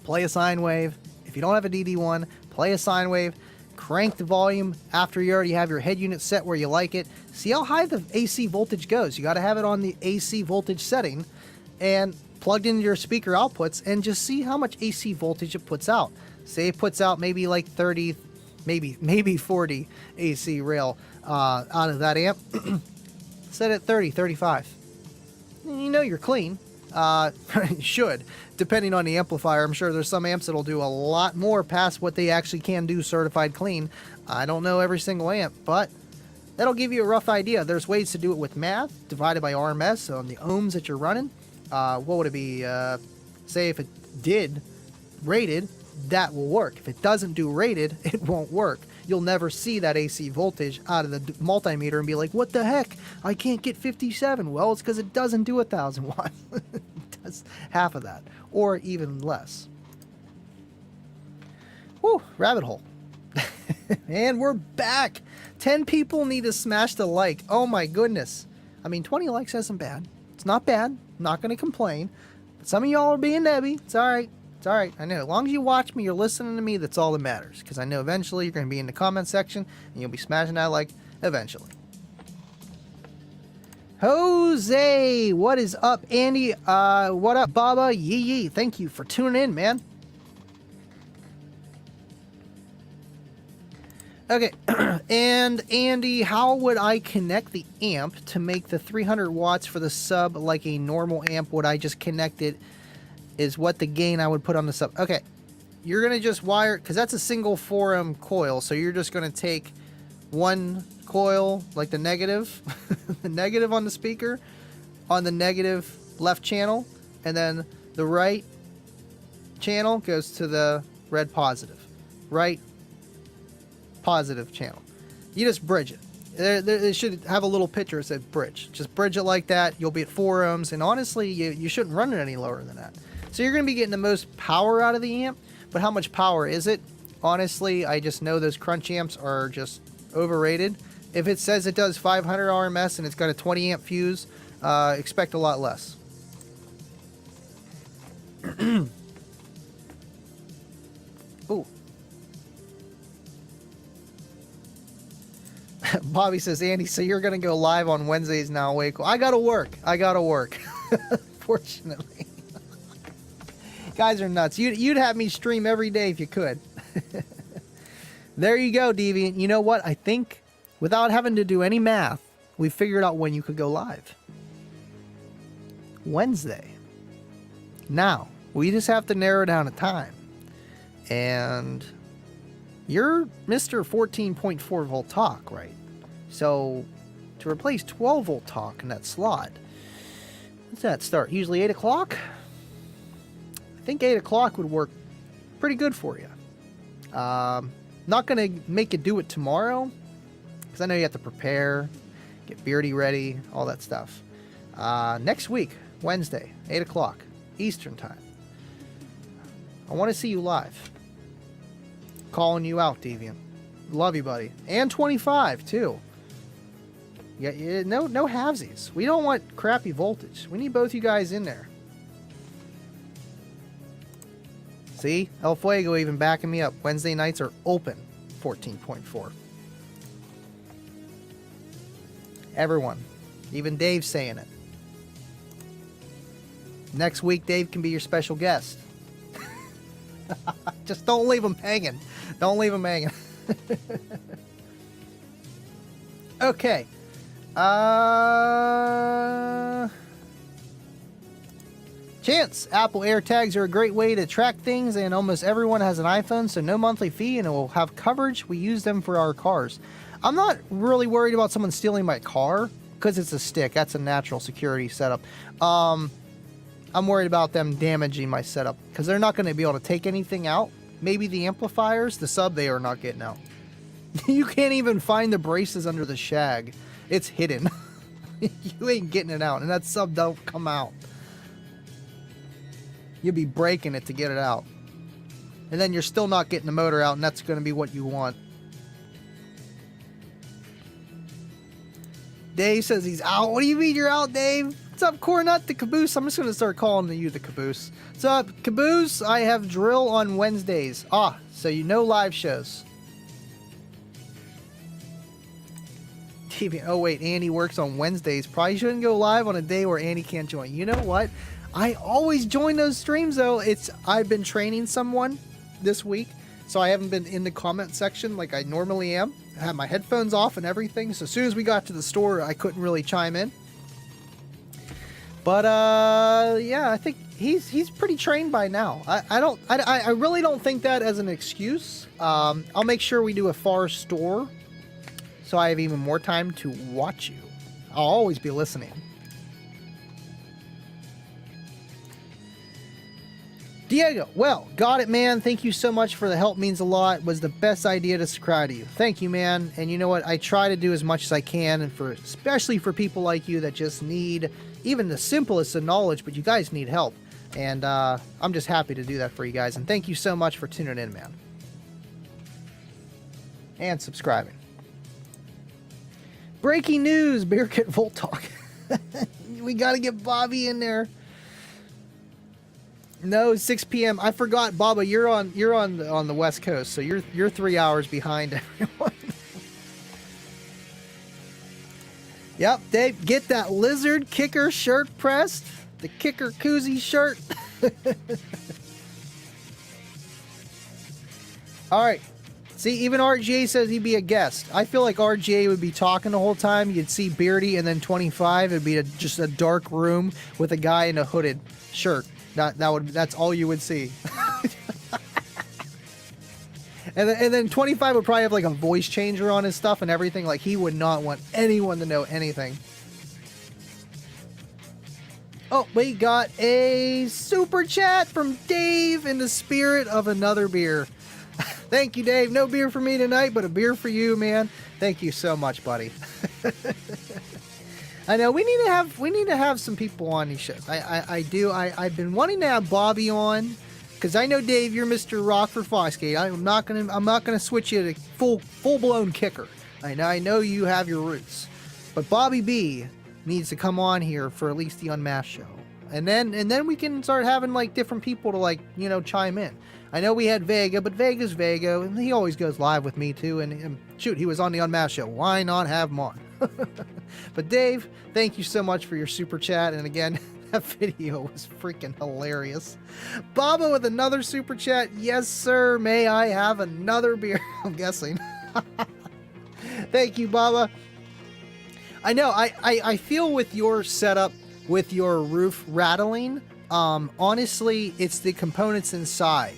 play a sine wave. If you don't have a DD1, play a sine wave. Crank the volume after you already have your head unit set where you like it. See how high the AC voltage goes. You got to have it on the AC voltage setting and plugged into your speaker outputs, and just see how much AC voltage it puts out. Say it puts out maybe like 30, maybe 40 AC rail out of that amp. Set it 30, 35. You know you're clean. You should, depending on the amplifier. I'm sure there's some amps that'll do a lot more past what they actually can do certified clean. I don't know every single amp, but that'll give you a rough idea. There's ways to do it with math divided by RMS on the ohms that you're running. What would it be? Say if it did rated, that will work. If it doesn't do rated, it won't work. You'll never see that AC voltage out of the multimeter and be like, what the heck? I can't get 57. Well, it's because it doesn't do 1,000 watts. It does half of that, or even less. Woo, rabbit hole. And we're back. 10 people need to smash the like. Oh my goodness. I mean, 20 likes isn't bad. It's not bad. I'm not going to complain. But some of y'all are being Debbie. It's all right. It's all right. I know. As long as you watch me, you're listening to me, that's all that matters. Because I know eventually you're going to be in the comment section and you'll be smashing that like eventually. Jose, what is up, Andy? What up, Baba? Yee yee. Thank you for tuning in, man. Okay, and Andy, how would I connect the amp to make the 300 watts for the sub like a normal amp? Would I just connect it? Is what the gain I would put on the sub. Okay, you're going to just wire, because that's a single 4M coil, so you're just going to take one coil, like the negative, the negative on the speaker, on the negative left channel, and then the right channel goes to the red positive. Right positive channel. You just bridge it. It should have a little picture that says bridge. Just bridge it like that. You'll be at 4 ohms, and honestly, you shouldn't run it any lower than that. So you're going to be getting the most power out of the amp, but how much power is it? Honestly, I just know those crunch amps are just overrated. If it says it does 500 RMS and it's got a 20 amp fuse, expect a lot less. Ooh. Bobby says, Andy, so you're going to go live on Wednesdays now, Waco. I got to work. Fortunately. Guys are nuts. You'd have me stream every day if you could. There you go, Deviant. You know what? I think without having to do any math, we figured out when you could go live. Wednesday. Now, we just have to narrow down a time. And you're Mr. 14.4 volt talk, right? So to replace 12 volt talk in that slot, what's that start? Usually 8 o'clock? I think 8 o'clock would work pretty good for you. Not going to make you do it tomorrow, because I know you have to prepare, get Beardy ready, all that stuff. Next week, Wednesday, 8 o'clock, Eastern time. I want to see you live. Calling you out, Deviant. Love you, buddy. And 25, too. Yeah, no halvesies. We don't want crappy voltage. We need both you guys in there. See? El Fuego even backing me up. Wednesday nights are open. 14.4. Everyone. Even Dave's saying it. Next week, Dave can be your special guest. Just don't leave him hanging. Don't leave him hanging. Okay. Chance. Apple AirTags are a great way to track things, and almost everyone has an iPhone, so no monthly fee, and it will have coverage. We use them for our cars. I'm not really worried about someone stealing my car, because it's a stick. That's a natural security setup. I'm worried about them damaging my setup, because they're not going to be able to take anything out. Maybe the amplifiers, the sub, they are not getting out. You can't even find the braces under the shag. It's hidden. You ain't getting it out, and that sub don't come out. You'll be breaking it to get it out. And then you're still not getting the motor out, and that's going to be what you want. Dave says he's out. What do you mean you're out, Dave? What's up, Cornut the Caboose? I'm just going to start calling you the Caboose. What's up, Caboose? I have drill on Wednesdays. So you know live shows. Oh, wait, Andy works on Wednesdays. Probably shouldn't go live on a day where Andy can't join. You know what? I always join those streams, though. I've been training someone this week, so I haven't been in the comment section like I normally am. I had my headphones off and everything, so as soon as we got to the store, I couldn't really chime in. But, yeah, I think he's pretty trained by now. I really don't think that as an excuse. I'll make sure we do a far store, so I have even more time to watch you. I'll always be listening. Diego, well, got it, man. Thank you so much for the help. Means a lot. Was the best idea to subscribe to you. Thank you, man. And you know what? I try to do as much as I can, and especially for people like you that just need even the simplest of knowledge, but you guys need help. And I'm just happy to do that for you guys. And thank you so much for tuning in, man. And subscribing. Breaking news, Beer Kit Volt Talk. We got to get Bobby in there. No, 6 p.m. I forgot, Baba. You're on the West Coast, so you're 3 hours behind everyone. Yep, Dave, get that lizard kicker shirt pressed. The kicker koozie shirt. All right. See, even RGA says he'd be a guest. I feel like RGA would be talking the whole time. You'd see Beardy and then 25. It'd be just a dark room with a guy in a hooded shirt. That's all you would see. and then 25 would probably have like a voice changer on his stuff and everything. Like he would not want anyone to know anything. Oh, we got a super chat from Dave in the spirit of another beer. Thank you, Dave. No beer for me tonight, but a beer for you, man. Thank you so much, buddy. I know we need to have some people on these shows. I've been wanting to have Bobby on because I know, Dave, you're Mr. Rockford Fosgate. I'm not gonna switch you to full blown kicker. I know you have your roots, but Bobby B needs to come on here for at least the Unmasked show, and then we can start having like different people to chime in. I know we had Vega, but Vega's Vega, and he always goes live with me too. And shoot, he was on the Unmasked show. Why not have him on? But Dave, thank you so much for your super chat. And again, that video was freaking hilarious. Baba with another super chat. Yes, sir. May I have another beer? I'm guessing. Thank you, Baba. I know. I feel with your setup, with your roof rattling, honestly, it's the components inside.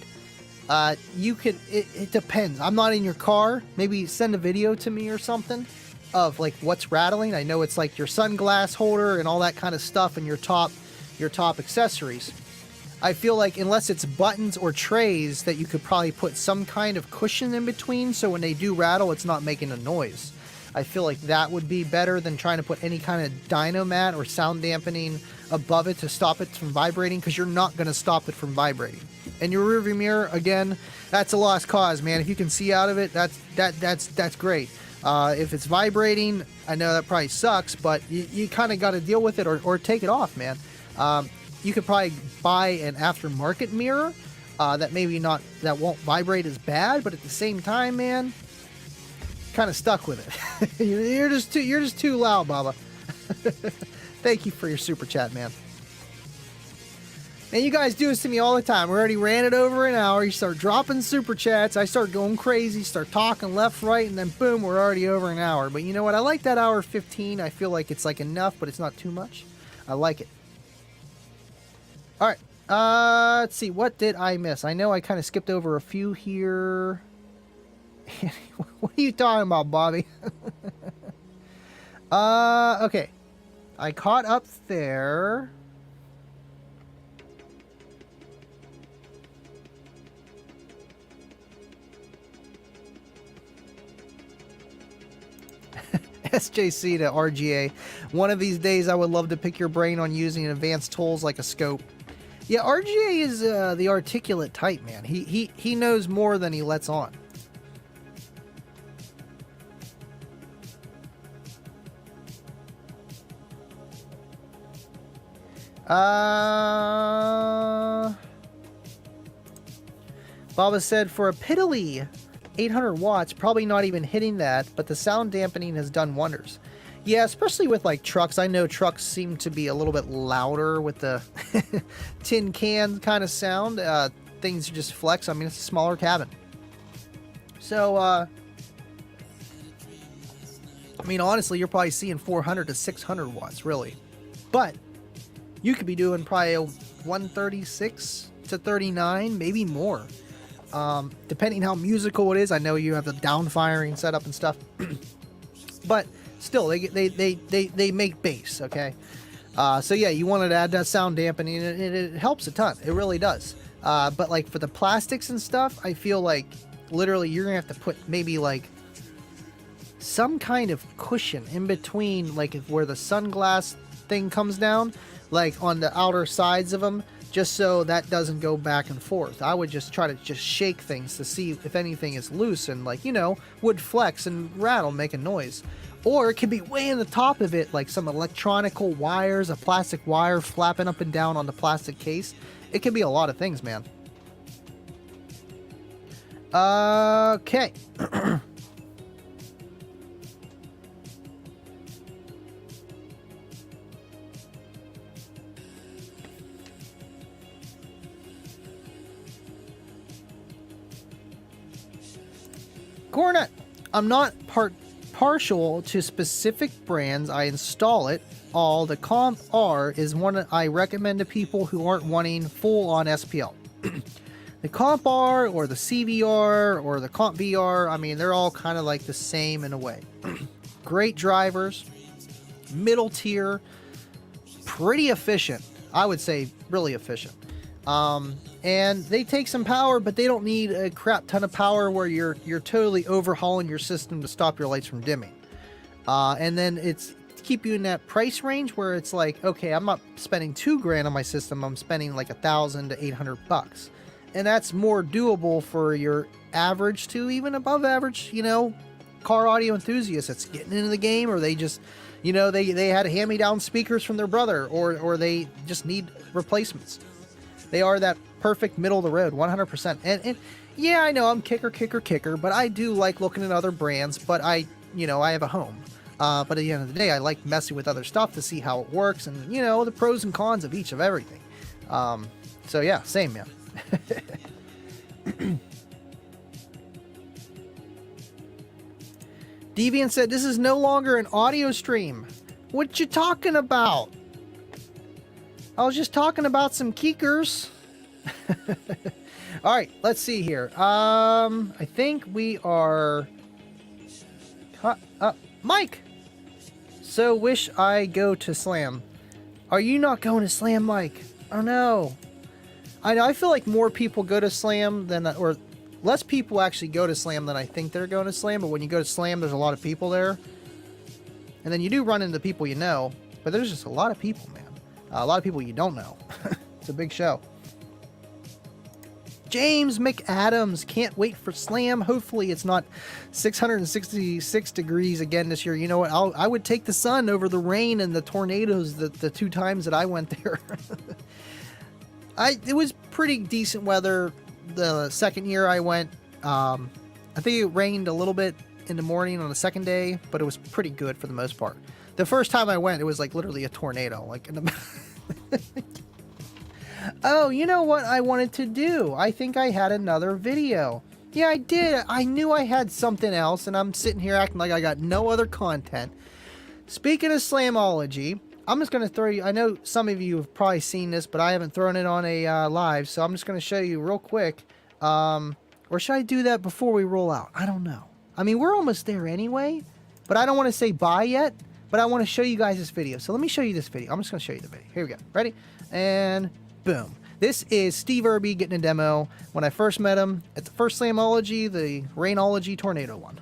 It depends. I'm not in your car. Maybe send a video to me or something of like what's rattling. I know it's like your sunglass holder and all that kind of stuff and your top accessories. I feel like unless it's buttons or trays that you could probably put some kind of cushion in between so when they do rattle, it's not making a noise. I feel like that would be better than trying to put any kind of dyno mat or sound dampening above it to stop it from vibrating, because you're not going to stop it from vibrating. And your rearview mirror, again, that's a lost cause, man. If you can see out of it, that's great. If it's vibrating, I know that probably sucks, but you kind of got to deal with it or take it off, man. You could probably buy an aftermarket mirror that maybe not, that won't vibrate as bad, but at the same time, man, kind of stuck with it. you're just too loud, Baba. Thank you for your super chat, man. And you guys do this to me all the time. We already ran it over an hour. You start dropping super chats. I start going crazy, start talking left, right, and then boom, we're already over an hour. But you know what? I like that hour 15. I feel like it's like enough, but it's not too much. I like it. All right. Let's see. What did I miss? I know I kind of skipped over a few here. What are you talking about, Bobby? Okay. I caught up there. SJC to RGA. One of these days, I would love to pick your brain on using advanced tools like a scope. Yeah, RGA is the articulate type, man. He knows more than he lets on. Baba said for a piddly 800 watts, probably not even hitting that, but the sound dampening has done wonders. Yeah, especially with like trucks. I know trucks seem to be a little bit louder with the tin can kind of sound. Things just flex. I mean, it's a smaller cabin. So, I mean, honestly, you're probably seeing 400 to 600 watts, really. But you could be doing probably a 136 to 39, maybe more. Depending how musical it is. I know you have the down firing setup and stuff, but still they make bass. Okay. So yeah, you wanted to add that sound dampening, and it helps a ton. It really does. But like for the plastics and stuff, I feel like literally you're gonna have to put maybe like some kind of cushion in between, like where the sunglass thing comes down, like on the outer sides of them, just so that doesn't go back and forth. I would just try to just shake things to see if anything is loose and, like, you know, would flex and rattle, make a noise. Or it could be way in the top of it, like some electronical wires, a plastic wire flapping up and down on the plastic case. It could be a lot of things, man. Okay. Cornet, I'm not partial to specific brands. I install it all. The Comp R is one I recommend to people who aren't wanting full-on SPL. The Comp R or the CVR or the Comp VR, I mean, they're all kind of like the same in a way. Great drivers, middle tier, pretty efficient. I would say really efficient. And they take some power, but they don't need a crap ton of power where you're totally overhauling your system to stop your lights from dimming. And then it's keep you in that price range where it's like, okay, I'm not spending $2,000 on my system. I'm spending like $1,000 to $800, and that's more doable for your average to even above average, you know, car audio enthusiasts that's getting into the game, or they just, you know, they had hand-me-down speakers from their brother, or they just need replacements. They are that perfect middle of the road, 100%. And yeah, I know I'm kicker, but I do like looking at other brands, but I have a home. But at the end of the day, I like messing with other stuff to see how it works and, you know, the pros and cons of each of everything. So yeah, same, man. Deviant said, this is no longer an audio stream. What you talking about? I was just talking about some kickers. All right, let's see here. I think we are... Mike! So wish I go to Slam. Are you not going to Slam, Mike? Oh, no. I feel like more people go to Slam than... Or less people actually go to Slam than I think they're going to Slam. But when you go to Slam, there's a lot of people there. And then you do run into people you know. But there's just a lot of people, man. A lot of people you don't know. It's a big show. James McAdams, can't wait for Slam. Hopefully it's not 666 degrees again this year. You know what? I would take the sun over the rain and the tornadoes the 2 times that I went there. It was pretty decent weather the second year I went, I think it rained a little bit in the morning on the second day, but it was pretty good for the most part. The first time I went, it was like literally a tornado. Like, in the oh, you know what I wanted to do? I think I had another video. Yeah, I did. I knew I had something else, and I'm sitting here acting like I got no other content. Speaking of Slamology, I'm just going to throw you... I know some of you have probably seen this, but I haven't thrown it on a live, so I'm just going to show you real quick. Or should I do that before we roll out? I don't know. I mean, we're almost there anyway, but I don't want to say bye yet, but I want to show you guys this video. So let me show you this video. I'm just going to show you the video. Here we go. Ready? And boom. This is Steve Irby getting a demo when I first met him at the first Slamology, the Rainology Tornado one.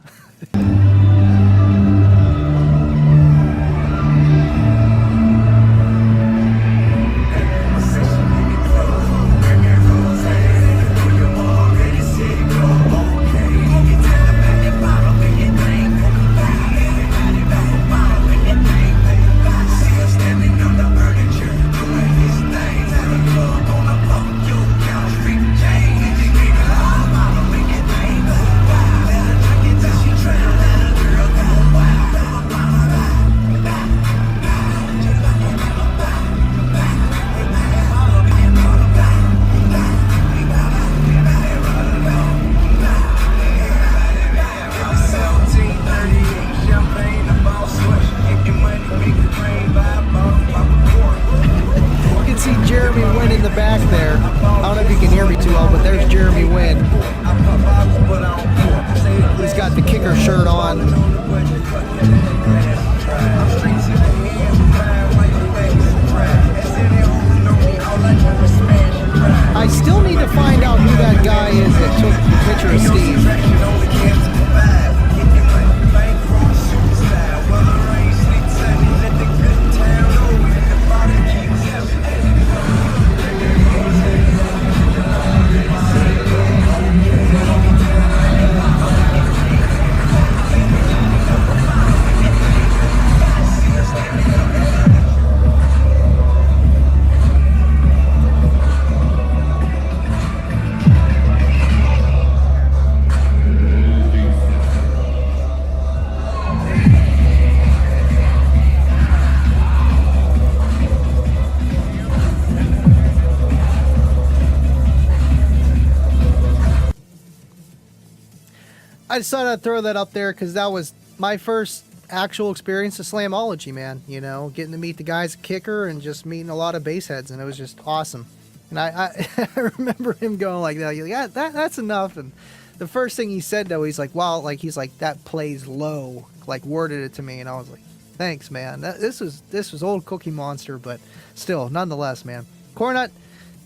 I decided I'd throw that up there because that was my first actual experience of Slamology, man. You know, getting to meet the guys at Kicker and just meeting a lot of bass heads, and it was just awesome. And I remember him going like that. Yeah, that's enough. And the first thing he said though, he's like, "Wow," like he's like, "That plays low," like worded it to me, and I was like, "Thanks, man." This was old Cookie Monster, but still, nonetheless, man. Cornut,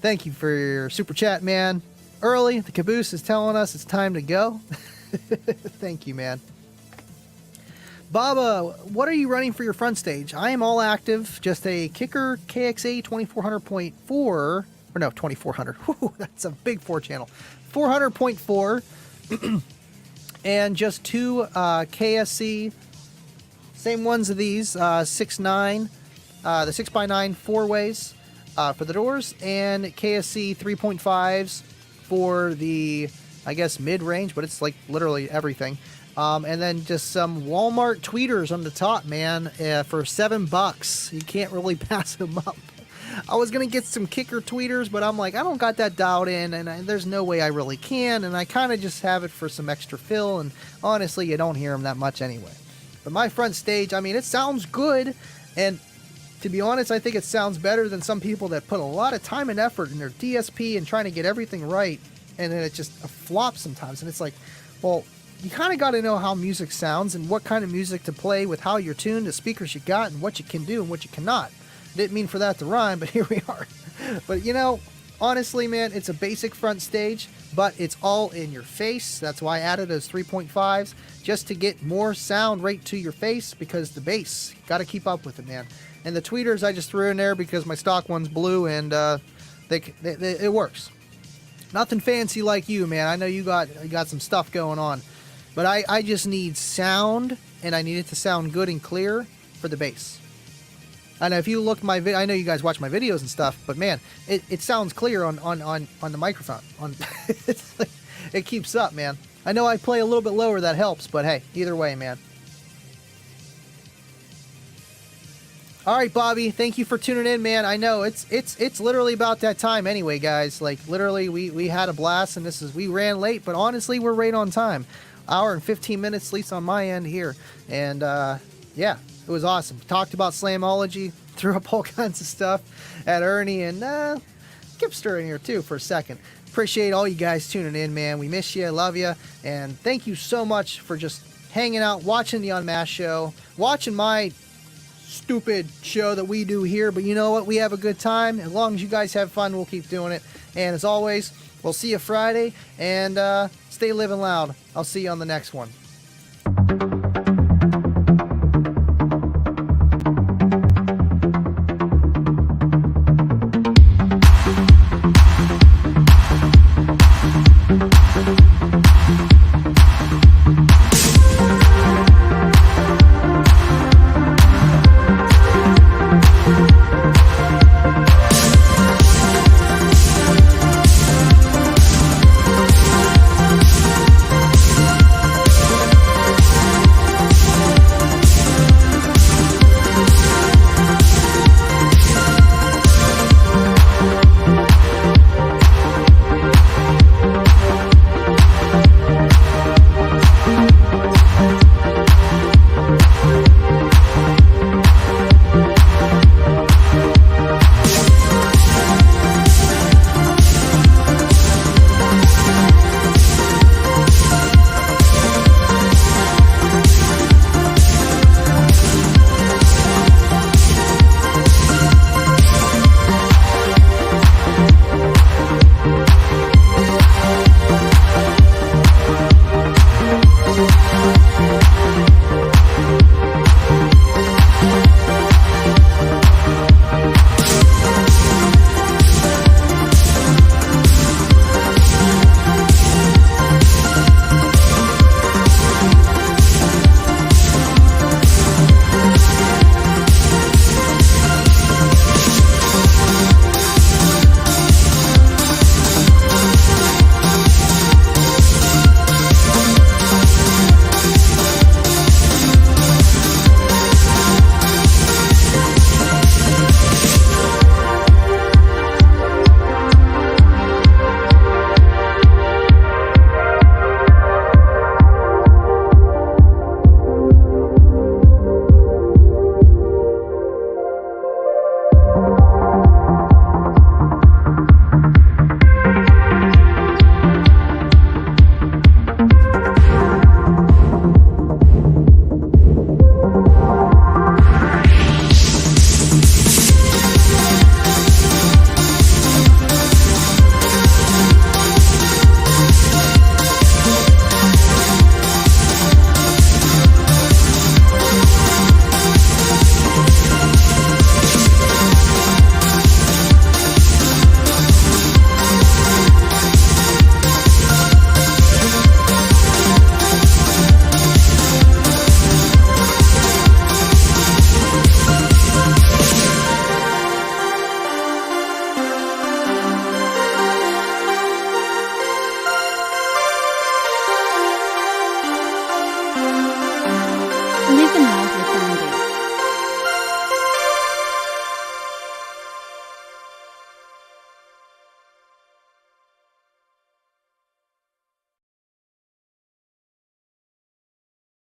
thank you for your super chat, man. Early, the caboose is telling us it's time to go. Thank you, man. Baba, what are you running for your front stage? I am all active, just a Kicker KXA 2400.4, or no, 2400. Whew, that's a big 4 channel. 400.4, and just 2 KSC, same ones of these, 6.9, the 6x9 4-ways for the doors, and KSC 3.5s for the, I guess, mid-range, but it's like literally everything. And then just some Walmart tweeters on the top, man, for $7. You can't really pass them up. I was going to get some Kicker tweeters, but I'm like, I don't got that dialed in, and there's no way I really can, and I kind of just have it for some extra fill, and honestly, you don't hear them that much anyway. But my front stage, I mean, it sounds good, and to be honest, I think it sounds better than some people that put a lot of time and effort in their DSP and trying to get everything right, and then it just flops sometimes, and it's like, well, you kind of got to know how music sounds and what kind of music to play with how you're tuned, the speakers you got, and what you can do and what you cannot. Didn't mean for that to rhyme, but here we are. But, you know, honestly, man, it's a basic front stage, but it's all in your face. That's why I added those 3.5s, just to get more sound right to your face, because the bass, got to keep up with it, man. And the tweeters I just threw in there because my stock one's blue, and it works. Nothing fancy like you, man. I know you got some stuff going on. But I just need sound, and I need it to sound good and clear for the bass. I know if you look my I know you guys watch my videos and stuff, but man, it sounds clear on the microphone. It's like, it keeps up, man. I know I play a little bit lower, that helps, but hey, either way, man. All right, Bobby, thank you for tuning in, man. I know it's literally about that time anyway, guys. Like literally, we had a blast, and we ran late, but honestly, we're right on time. Hour and 15 minutes, at least on my end here, and yeah, it was awesome. Talked about Slamology, threw up all kinds of stuff at Ernie, and Kipster in here too for a second. Appreciate all you guys tuning in, man. We miss you, love you, and thank you so much for just hanging out, watching the UnMasked show, watching my stupid show that we do here. But you know what? We have a good time. As long as you guys have fun, we'll keep doing it. And as always, we'll see you Friday, and stay living loud. I'll see you on the next one.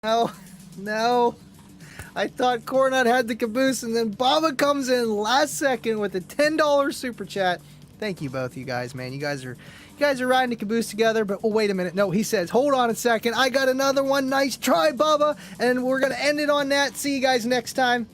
No, no. I thought Cornut had the caboose, and then Baba comes in last second with a $10 super chat. Thank you both, you guys, man. You guys are riding the caboose together. But oh, wait a minute. No, he says, hold on a second. I got another one. Nice try, Baba. And we're gonna end it on that. See you guys next time.